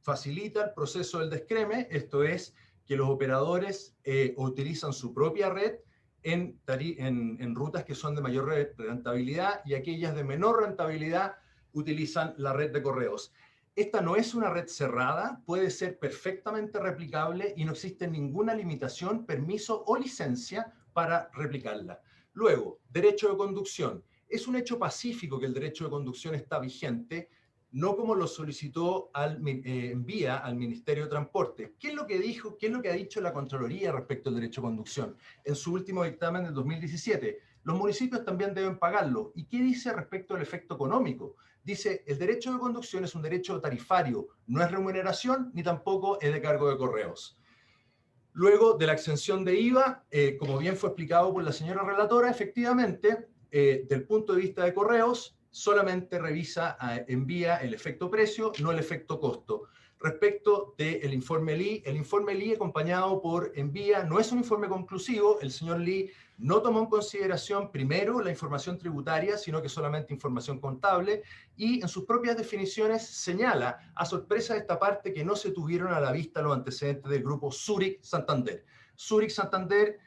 facilita el proceso del descreme, esto es, que los operadores utilizan su propia red en rutas que son de mayor rentabilidad y aquellas de menor rentabilidad utilizan la red de correos. Esta no es una red cerrada, puede ser perfectamente replicable y no existe ninguna limitación, permiso o licencia para replicarla. Luego, derecho de conducción. Es un hecho pacífico que el derecho de conducción está vigente, no como lo solicitó Envía al Ministerio de Transporte. ¿Qué es lo que dijo? ¿Qué es lo que ha dicho la Contraloría respecto al derecho de conducción? En su último dictamen del 2017, los municipios también deben pagarlo. ¿Y qué dice respecto al efecto económico? Dice, el derecho de conducción es un derecho tarifario, no es remuneración ni tampoco es de cargo de correos. Luego de la exención de IVA, como bien fue explicado por la señora relatora, efectivamente, del punto de vista de correos, solamente Envía el efecto precio, no el efecto costo. Respecto del informe Lee, el informe Lee acompañado por Envía no es un informe conclusivo, el señor Lee no tomó en consideración primero la información tributaria, sino que solamente información contable, y en sus propias definiciones señala, a sorpresa de esta parte, que no se tuvieron a la vista los antecedentes del grupo Zurich Santander. Zurich Santander,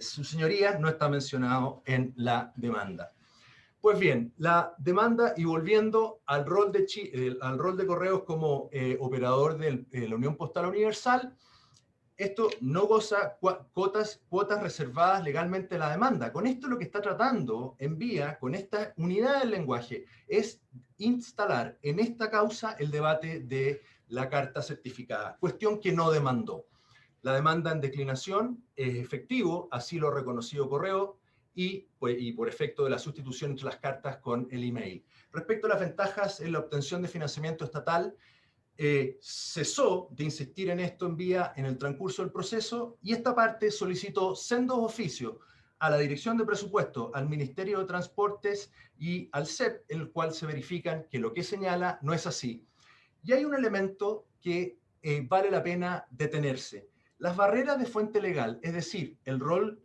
su señoría, no está mencionado en la demanda. Pues bien, la demanda, y volviendo al rol de correos como operador de la Unión Postal Universal, esto no goza cuotas reservadas legalmente a la demanda. Con esto lo que está tratando Envía, con esta unidad del lenguaje, es instalar en esta causa el debate de la carta certificada, cuestión que no demandó. La demanda en declinación es efectivo, así lo ha reconocido Correo, y por efecto de la sustitución entre las cartas con el email. Respecto a las ventajas en la obtención de financiamiento estatal, cesó de insistir en esto Envía en el transcurso del proceso y esta parte solicitó sendos oficios a la Dirección de Presupuesto, al Ministerio de Transportes y al CEP, en el cual se verifican que lo que señala no es así. Y hay un elemento que vale la pena detenerse. Las barreras de fuente legal, es decir, el rol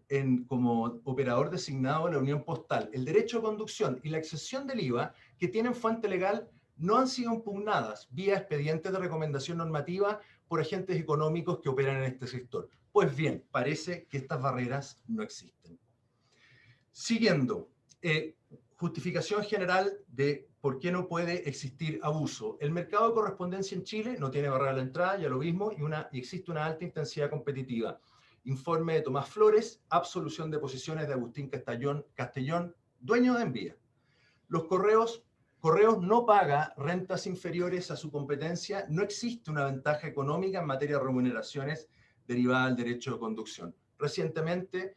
como operador designado de la Unión Postal, el derecho de conducción y la exención del IVA que tienen fuente legal no han sido impugnadas vía expedientes de recomendación normativa por agentes económicos que operan en este sector. Pues bien, parece que estas barreras no existen. Siguiendo, justificación general de por qué no puede existir abuso. El mercado de correspondencia en Chile no tiene barrera a la entrada, ya lo mismo, y existe una alta intensidad competitiva. Informe de Tomás Flores, absolución de posiciones de Agustín Castellón, dueño de Envía. Los Correos no paga rentas inferiores a su competencia, no existe una ventaja económica en materia de remuneraciones derivada del derecho de conducción. Recientemente,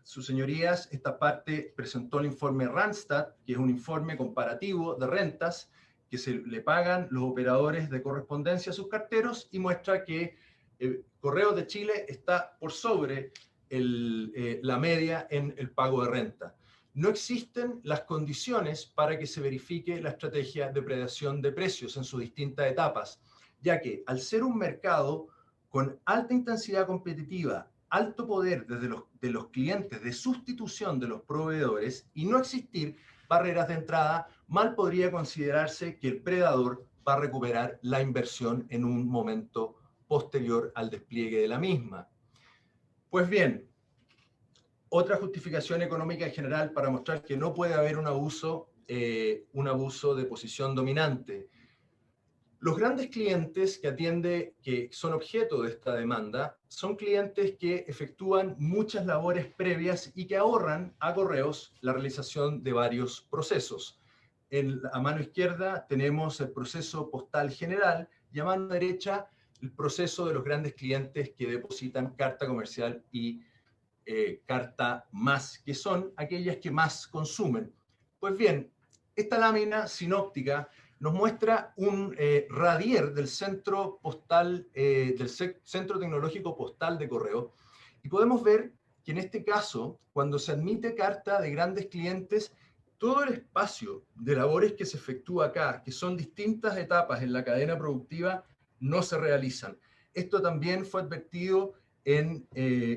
sus señorías, esta parte presentó el informe Randstad, que es un informe comparativo de rentas que se le pagan los operadores de correspondencia a sus carteros y muestra que Correos de Chile está por sobre la media en el pago de renta. No existen las condiciones para que se verifique la estrategia de predación de precios en sus distintas etapas, ya que al ser un mercado con alta intensidad competitiva, alto poder de los clientes de sustitución de los proveedores y no existir barreras de entrada, mal podría considerarse que el predador va a recuperar la inversión en un momento posterior al despliegue de la misma. Pues bien, otra justificación económica en general para mostrar que no puede haber un abuso de posición dominante. Los grandes clientes que son objeto de esta demanda son clientes que efectúan muchas labores previas y que ahorran a Correos la realización de varios procesos. A mano izquierda tenemos el proceso postal general y a mano derecha el proceso de los grandes clientes que depositan carta comercial y carta más, que son aquellas que más consumen. Pues bien, esta lámina sinóptica nos muestra un radier del centro postal, del Centro Tecnológico Postal de Correo, y podemos ver que en este caso, cuando se admite carta de grandes clientes, todo el espacio de labores que se efectúa acá, que son distintas etapas en la cadena productiva, no se realizan. Esto también fue advertido en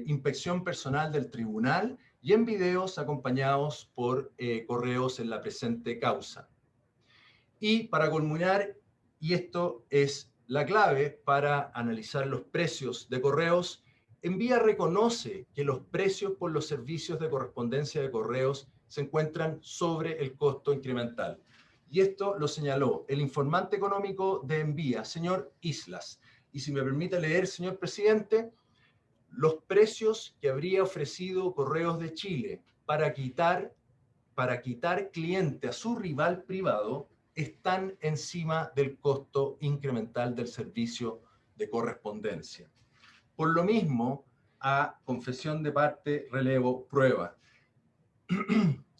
inspección personal del tribunal y en videos acompañados por Correos en la presente causa. Y para culminar, y esto es la clave para analizar los precios de Correos, Envía reconoce que los precios por los servicios de correspondencia de Correos se encuentran sobre el costo incremental. Y esto lo señaló el informante económico de Envía, señor Islas. Y si me permite leer, señor presidente, los precios que habría ofrecido Correos de Chile para quitar cliente a su rival privado están encima del costo incremental del servicio de correspondencia. Por lo mismo, a confesión de parte, relevo, prueba.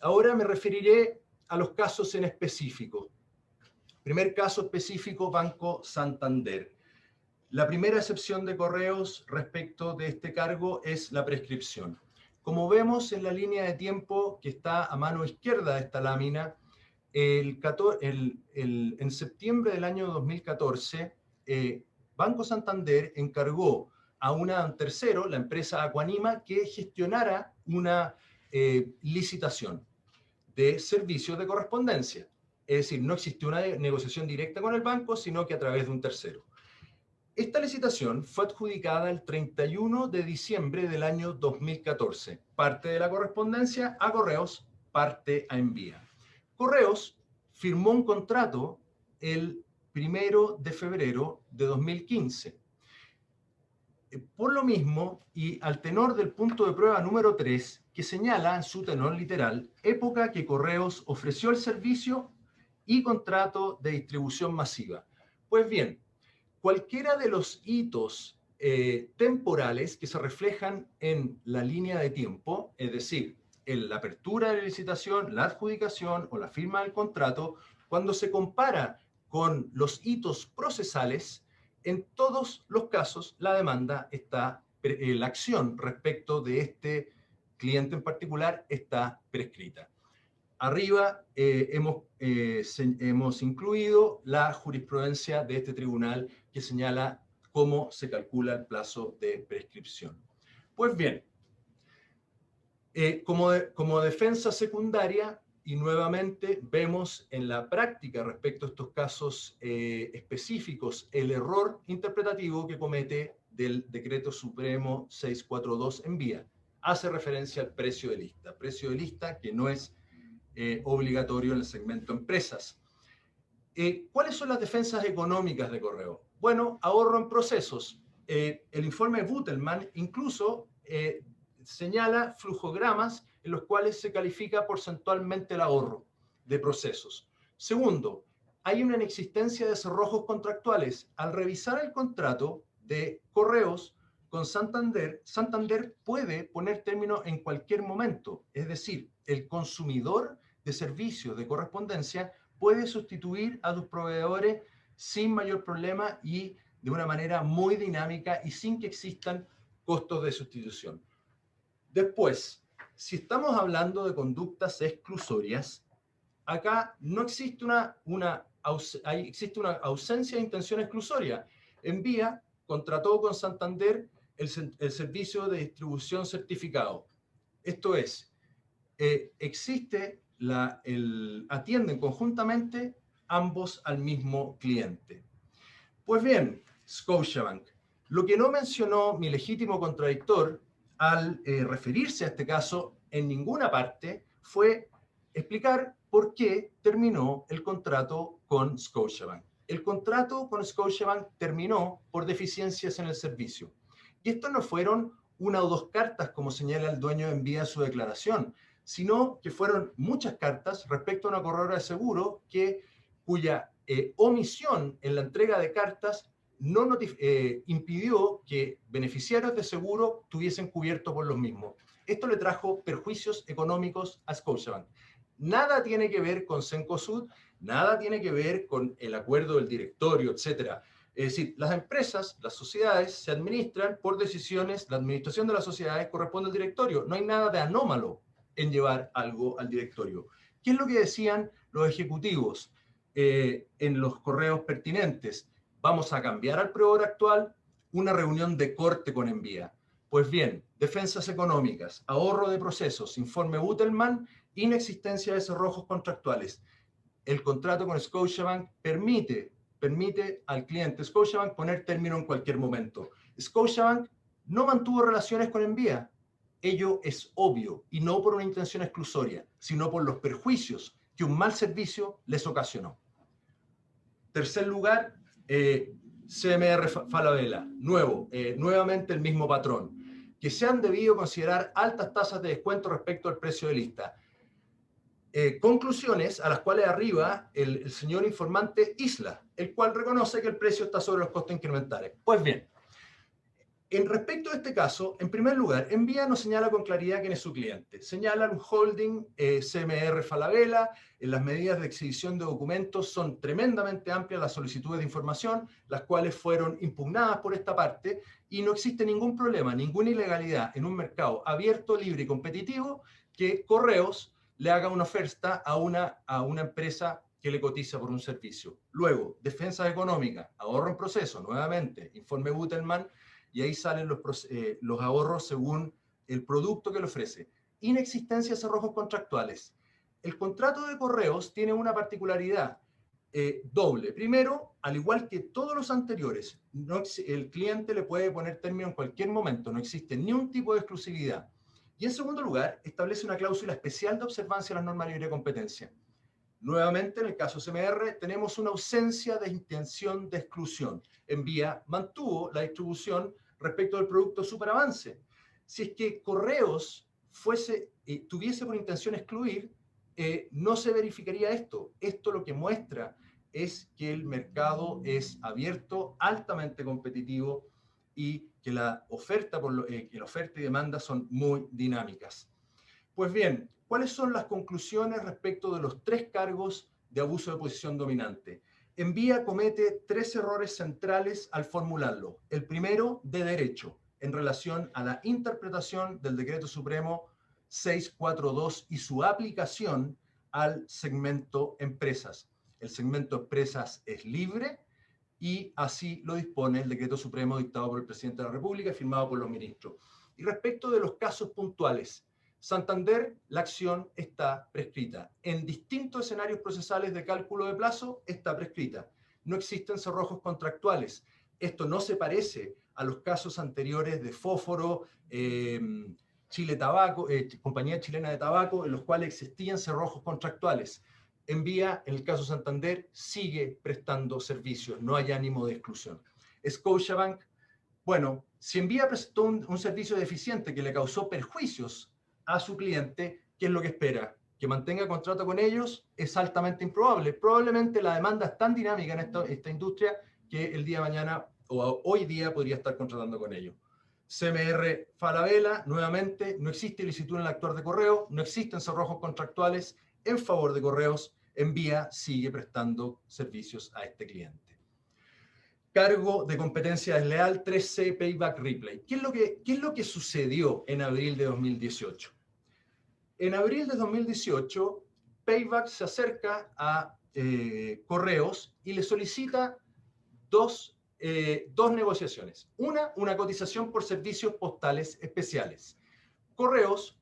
Ahora me referiré a los casos en específico. Primer caso específico, Banco Santander. La primera excepción de Correos respecto de este cargo es la prescripción. Como vemos en la línea de tiempo que está a mano izquierda de esta lámina, en septiembre del año 2014, Banco Santander encargó a un tercero, la empresa Aquanima, que gestionara una licitación de servicios de correspondencia. Es decir, no existió una negociación directa con el banco, sino que a través de un tercero. Esta licitación fue adjudicada el 31 de diciembre del año 2014. Parte de la correspondencia a Correos, parte a Envía. Correos firmó un contrato el 1 de febrero de 2015. Por lo mismo, y al tenor del punto de prueba número 3, que señala en su tenor literal, época que Correos ofreció el servicio y contrato de distribución masiva. Pues bien, cualquiera de los hitos temporales que se reflejan en la línea de tiempo, es decir, en la apertura de la licitación, la adjudicación o la firma del contrato, cuando se compara con los hitos procesales, en todos los casos la demanda está, la acción respecto de este cliente en particular está prescrita. Arriba hemos incluido la jurisprudencia de este tribunal que señala cómo se calcula el plazo de prescripción. Pues bien, como defensa secundaria, y nuevamente vemos en la práctica respecto a estos casos específicos el error interpretativo que comete del Decreto Supremo 642 en vía. Hace referencia al precio de lista que no es obligatorio en el segmento empresas. ¿Cuáles son las defensas económicas de Correo? Bueno, ahorro en procesos. El informe Butelman incluso señala flujogramas en los cuales se califica porcentualmente el ahorro de procesos. Segundo, hay una inexistencia de cerrojos contractuales. Al revisar el contrato de Correos con Santander, Santander puede poner término en cualquier momento. Es decir, el consumidor de servicios de correspondencia puede sustituir a sus proveedores sin mayor problema y de una manera muy dinámica y sin que existan costos de sustitución. Después, si estamos hablando de conductas exclusorias, acá no existe existe una ausencia de intención exclusoria. Envía contrató con Santander el servicio de distribución certificado. Esto es, atienden conjuntamente ambos al mismo cliente. Pues bien, Scotiabank, lo que no mencionó mi legítimo contradictor al referirse a este caso en ninguna parte fue explicar por qué terminó el contrato con Scotiabank. El contrato con Scotiabank terminó por deficiencias en el servicio. Y estos no fueron una o dos cartas, como señala el dueño de Envía en su declaración, sino que fueron muchas cartas respecto a una corredora de seguro cuya omisión en la entrega de cartas no impidió que beneficiarios de seguro tuviesen cubierto por los mismos. Esto le trajo perjuicios económicos a Scotiabank. Nada tiene que ver con Cencosud, nada tiene que ver con el acuerdo del directorio, etc. Es decir, las empresas, las sociedades se administran por decisiones, la administración de las sociedades corresponde al directorio. No hay nada de anómalo en llevar algo al directorio. ¿Qué es lo que decían los ejecutivos en los correos pertinentes? Vamos a cambiar al proveedor actual, una reunión de corte con Envía. Pues bien, defensas económicas, ahorro de procesos, informe Butelman, inexistencia de cerrojos contractuales. El contrato con Scotiabank permite al cliente Scotiabank poner término en cualquier momento. Scotiabank no mantuvo relaciones con Envía. Ello es obvio, y no por una intención exclusoria, sino por los perjuicios que un mal servicio les ocasionó. Tercer lugar, CMR Falabella, nuevamente el mismo patrón, que se han debido considerar altas tasas de descuento respecto al precio de lista. Conclusiones a las cuales arriba el señor informante Isla, el cual reconoce que el precio está sobre los costos incrementales. Pues bien, en respecto a este caso, en primer lugar, Envía no señala con claridad quién es su cliente. Señala un holding CMR Falabella. En las medidas de exhibición de documentos son tremendamente amplias las solicitudes de información, las cuales fueron impugnadas por esta parte, y no existe ningún problema, ninguna ilegalidad en un mercado abierto, libre y competitivo que Correos le haga una oferta a una empresa que le cotiza por un servicio. Luego, defensa económica, ahorro en proceso, nuevamente, informe Butelman, y ahí salen los ahorros según el producto que le ofrece. Inexistencia de cerrojos contractuales. El contrato de Correos tiene una particularidad doble. Primero, al igual que todos los anteriores, el cliente le puede poner término en cualquier momento, no existe ni un tipo de exclusividad. Y en segundo lugar, establece una cláusula especial de observancia a las normas de libre competencia. Nuevamente, en el caso CMR, tenemos una ausencia de intención de exclusión. Envía mantuvo la distribución respecto del producto Superavance. Si es que Correos tuviese por intención excluir, no se verificaría esto. Esto lo que muestra es que el mercado es abierto, altamente competitivo y que la oferta y demanda son muy dinámicas. Pues bien, ¿cuáles son las conclusiones respecto de los 3 cargos de abuso de posición dominante? Envía comete 3 errores centrales al formularlo. El primero, de derecho, en relación a la interpretación del Decreto Supremo 642 y su aplicación al segmento empresas. El segmento empresas es libre y así lo dispone el decreto supremo dictado por el presidente de la República y firmado por los ministros. Y respecto de los casos puntuales, Santander, la acción está prescrita. En distintos escenarios procesales de cálculo de plazo está prescrita. No existen cerrojos contractuales. Esto no se parece a los casos anteriores de Fósforo, Chile Tabaco, Compañía Chilena de Tabaco, en los cuales existían cerrojos contractuales. Envía, en el caso Santander, sigue prestando servicios, no hay ánimo de exclusión. Scotiabank, bueno, si Envía prestó un servicio deficiente que le causó perjuicios a su cliente, ¿qué es lo que espera? ¿Que mantenga contrato con ellos? Es altamente improbable. Probablemente la demanda es tan dinámica en esta industria que el día de mañana o hoy día podría estar contratando con ellos. CMR Falabella, nuevamente, no existe ilicitud en el actuar de correo, no existen cerrojos contractuales en favor de correos, Envía sigue prestando servicios a este cliente. Cargo de competencia desleal 3C Payback Replay. ¿Qué es lo que sucedió en abril de 2018? En abril de 2018, Payback se acerca a Correos y le solicita dos negociaciones. Una cotización por servicios postales especiales. Correos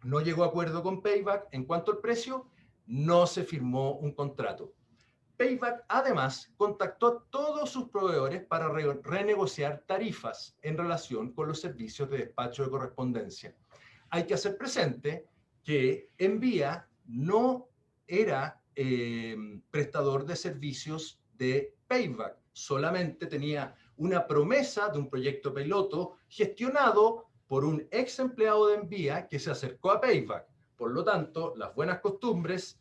no llegó a acuerdo con Payback en cuanto al precio, no se firmó un contrato. Payback además contactó a todos sus proveedores para renegociar tarifas en relación con los servicios de despacho de correspondencia. Hay que hacer presente que Envía no era prestador de servicios de Payback, solamente tenía una promesa de un proyecto piloto gestionado por un ex empleado de Envía que se acercó a Payback. Por lo tanto, las buenas costumbres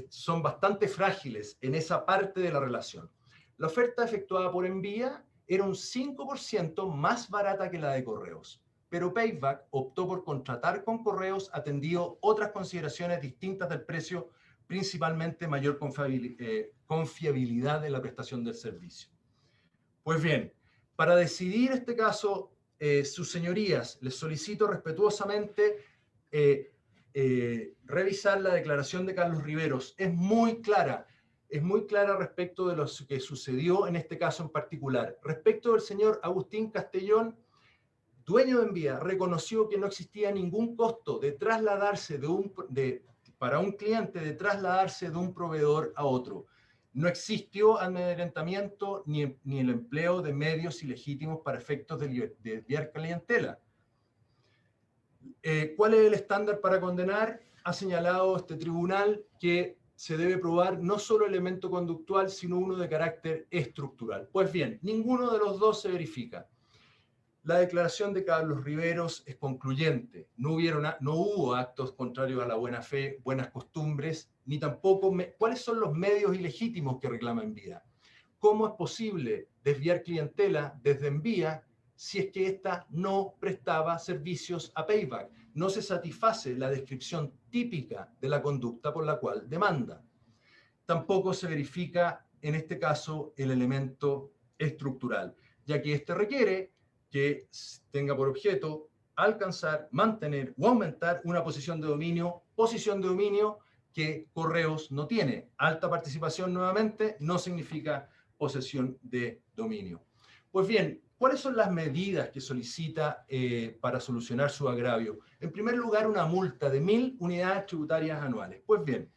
son bastante frágiles en esa parte de la relación. La oferta efectuada por Envía era un 5% más barata que la de Correos, pero Payback optó por contratar con Correos atendido otras consideraciones distintas del precio, principalmente mayor confiabilidad de la prestación del servicio. Pues bien, para decidir este caso, sus señorías, les solicito respetuosamente revisar la declaración de Carlos Riveros. Es muy clara respecto de lo que sucedió en este caso en particular. Respecto del señor Agustín Castellón, dueño de Envía, reconoció que no existía ningún costo de trasladarse para un cliente de trasladarse de un proveedor a otro. No existió amedrentamiento ni el empleo de medios ilegítimos para efectos de desviar clientela. ¿Cuál es el estándar para condenar? Ha señalado este tribunal que se debe probar no solo elemento conductual, sino uno de carácter estructural. Pues bien, ninguno de los dos se verifica. La declaración de Carlos Riveros es concluyente. No hubo actos contrarios a la buena fe, buenas costumbres, ni tampoco cuáles son los medios ilegítimos que reclama Envía. ¿Cómo es posible desviar clientela desde Envía si es que ésta no prestaba servicios a Payback? No se satisface la descripción típica de la conducta por la cual demanda. Tampoco se verifica en este caso el elemento estructural, ya que este requiere que tenga por objeto alcanzar, mantener o aumentar una posición de dominio que Correos no tiene. Alta participación nuevamente no significa posesión de dominio. Pues bien, ¿cuáles son las medidas que solicita para solucionar su agravio? En primer lugar, una multa de 1.000 unidades tributarias anuales. Pues bien,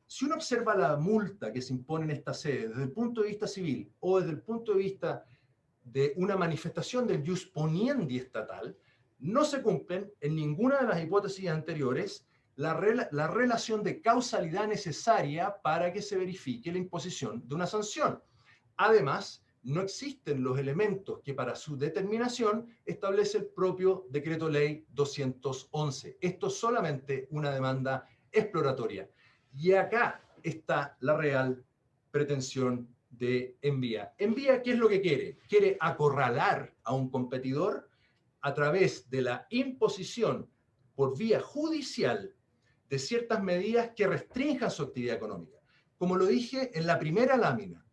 si uno observa la multa que se impone en esta sede desde el punto de vista civil o desde el punto de vista de una manifestación del ius poniendi estatal, no se cumplen en ninguna de las hipótesis anteriores la relación de causalidad necesaria para que se verifique la imposición de una sanción. Además, no existen los elementos que para su determinación establece el propio Decreto Ley 211. Esto es solamente una demanda exploratoria. Y acá está la real pretensión de Envía. Envía, ¿qué es lo que quiere? Quiere acorralar a un competidor a través de la imposición por vía judicial de ciertas medidas que restrinjan su actividad económica. Como lo dije en la primera lámina,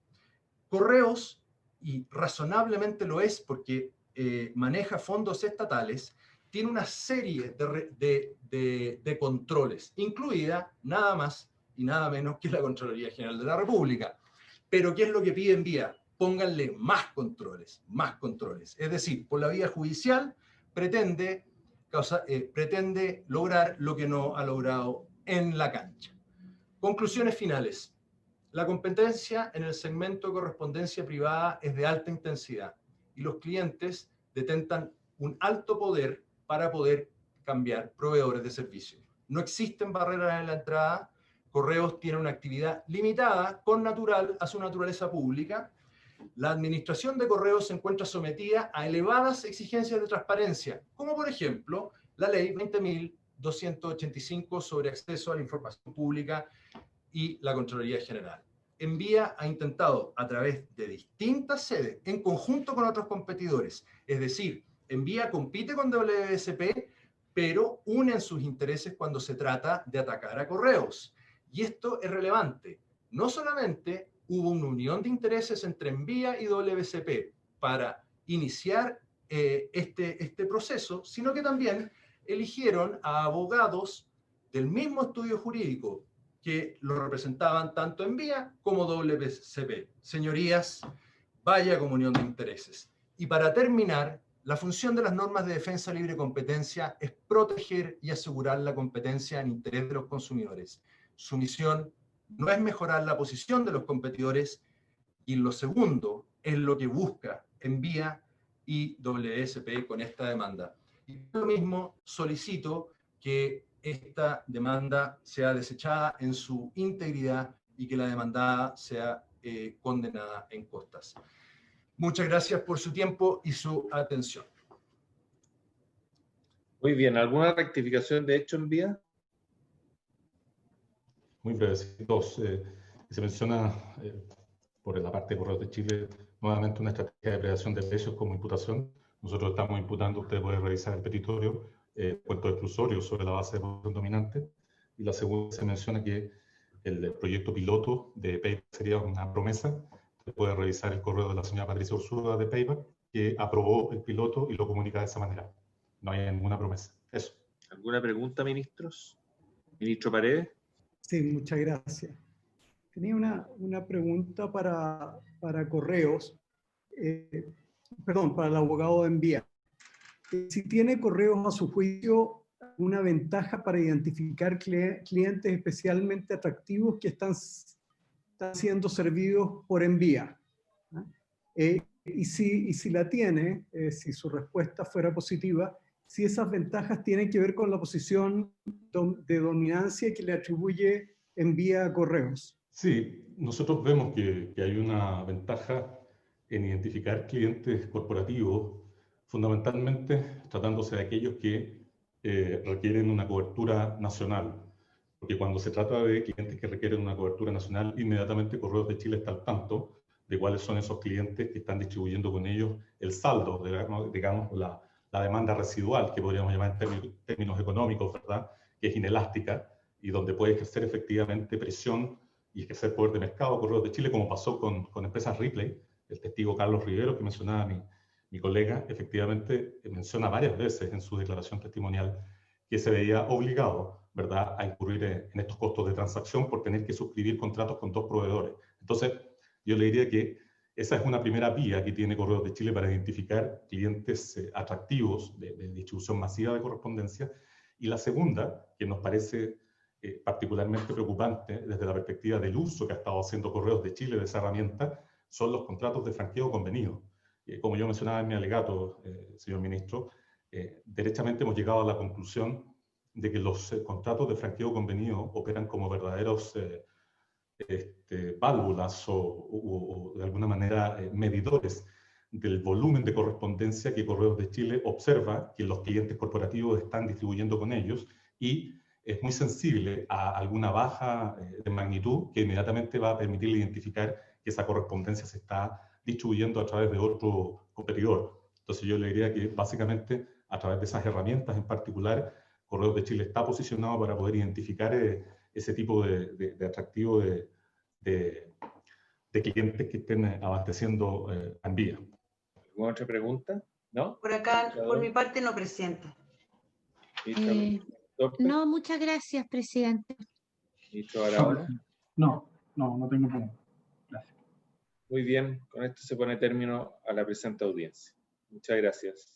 Correos, y razonablemente lo es porque maneja fondos estatales, tiene una serie de controles, incluida nada más y nada menos que la Contraloría General de la República. Pero ¿qué es lo que pide Envía? Pónganle más controles, más controles. Es decir, por la vía judicial pretende lograr lo que no ha logrado en la cancha. Conclusiones finales. La competencia en el segmento de correspondencia privada es de alta intensidad y los clientes detentan un alto poder para poder cambiar proveedores de servicios. No existen barreras en la entrada. Correos tiene una actividad limitada a su naturaleza pública. La administración de Correos se encuentra sometida a elevadas exigencias de transparencia, como por ejemplo la ley 20.285 sobre acceso a la información pública y la Contraloría General. Envía ha intentado a través de distintas sedes, en conjunto con otros competidores, es decir, Envía compite con WSP, pero unen sus intereses cuando se trata de atacar a Correos. Y esto es relevante. No solamente hubo una unión de intereses entre Envía y WSP para iniciar este proceso, sino que también eligieron a abogados del mismo estudio jurídico que lo representaban tanto Envía como WSP. Señorías, vaya comunión de intereses. Y para terminar, la función de las normas de defensa libre de competencia es proteger y asegurar la competencia en interés de los consumidores. Su misión no es mejorar la posición de los competidores, y lo segundo es lo que busca Envía y WSP con esta demanda. Y lo mismo solicito que esta demanda sea desechada en su integridad y que la demandada sea condenada en costas. Muchas gracias por su tiempo y su atención. Muy bien, ¿alguna rectificación de hecho Envía? Muy breve, dos. Se menciona por la parte de Correos de Chile nuevamente una estrategia de prevención de precios como imputación. Nosotros estamos imputando, usted puede revisar el petitorio, cuentos exclusorios sobre la base de posición dominante. Y la segunda, se menciona que el proyecto piloto de PayPal sería una promesa. Usted puede revisar el correo de la señora Patricia Ursúa de PayPal, que aprobó el piloto y lo comunica de esa manera. No hay ninguna promesa. Eso. ¿Alguna pregunta, ministros? Ministro Paredes. Sí, muchas gracias. Tenía una pregunta para Correos, para el abogado de Envía. Si tiene Correos a su juicio una ventaja para identificar clientes especialmente atractivos que están siendo servidos por Envía. Y si la tiene, si su respuesta fuera positiva, si esas ventajas tienen que ver con la posición de dominancia que le atribuye Envía a Correos. Sí, nosotros vemos que hay una ventaja en identificar clientes corporativos, fundamentalmente tratándose de aquellos que requieren una cobertura nacional. Porque cuando se trata de clientes que requieren una cobertura nacional, inmediatamente Correos de Chile está al tanto de cuáles son esos clientes que están distribuyendo con ellos el saldo, digamos, la demanda residual, que podríamos llamar en términos económicos, ¿verdad?, que es inelástica y donde puede ejercer efectivamente presión y ejercer poder de mercado Correos de Chile, como pasó con empresas Ripley. El testigo Carlos Rivero, que mencionaba mi colega, efectivamente menciona varias veces en su declaración testimonial que se veía obligado, ¿verdad?, a incurrir en estos costos de transacción por tener que suscribir contratos con dos proveedores. Entonces, yo le diría que esa es una primera vía que tiene Correos de Chile para identificar clientes atractivos de distribución masiva de correspondencia. Y la segunda, que nos parece particularmente preocupante desde la perspectiva del uso que ha estado haciendo Correos de Chile de esa herramienta, son los contratos de franqueo convenido. Como yo mencionaba en mi alegato, señor ministro, derechamente hemos llegado a la conclusión de que los contratos de franqueo convenido operan como verdaderos válvulas o de alguna manera medidores del volumen de correspondencia que Correos de Chile observa que los clientes corporativos están distribuyendo con ellos, y es muy sensible a alguna baja de magnitud que inmediatamente va a permitirle identificar que esa correspondencia se está distribuyendo a través de otro competidor. Entonces yo le diría que básicamente a través de esas herramientas en particular, Correos de Chile está posicionado para poder identificar ese tipo de atractivo de clientes que estén abasteciendo a Envía. ¿Alguna otra pregunta? ¿No? Por acá, por mi parte, no, presidente. Ministra López, No, muchas gracias, presidente. Ministro Barahona. No tengo problema. Gracias. Muy bien, con esto se pone término a la presente audiencia. Muchas gracias.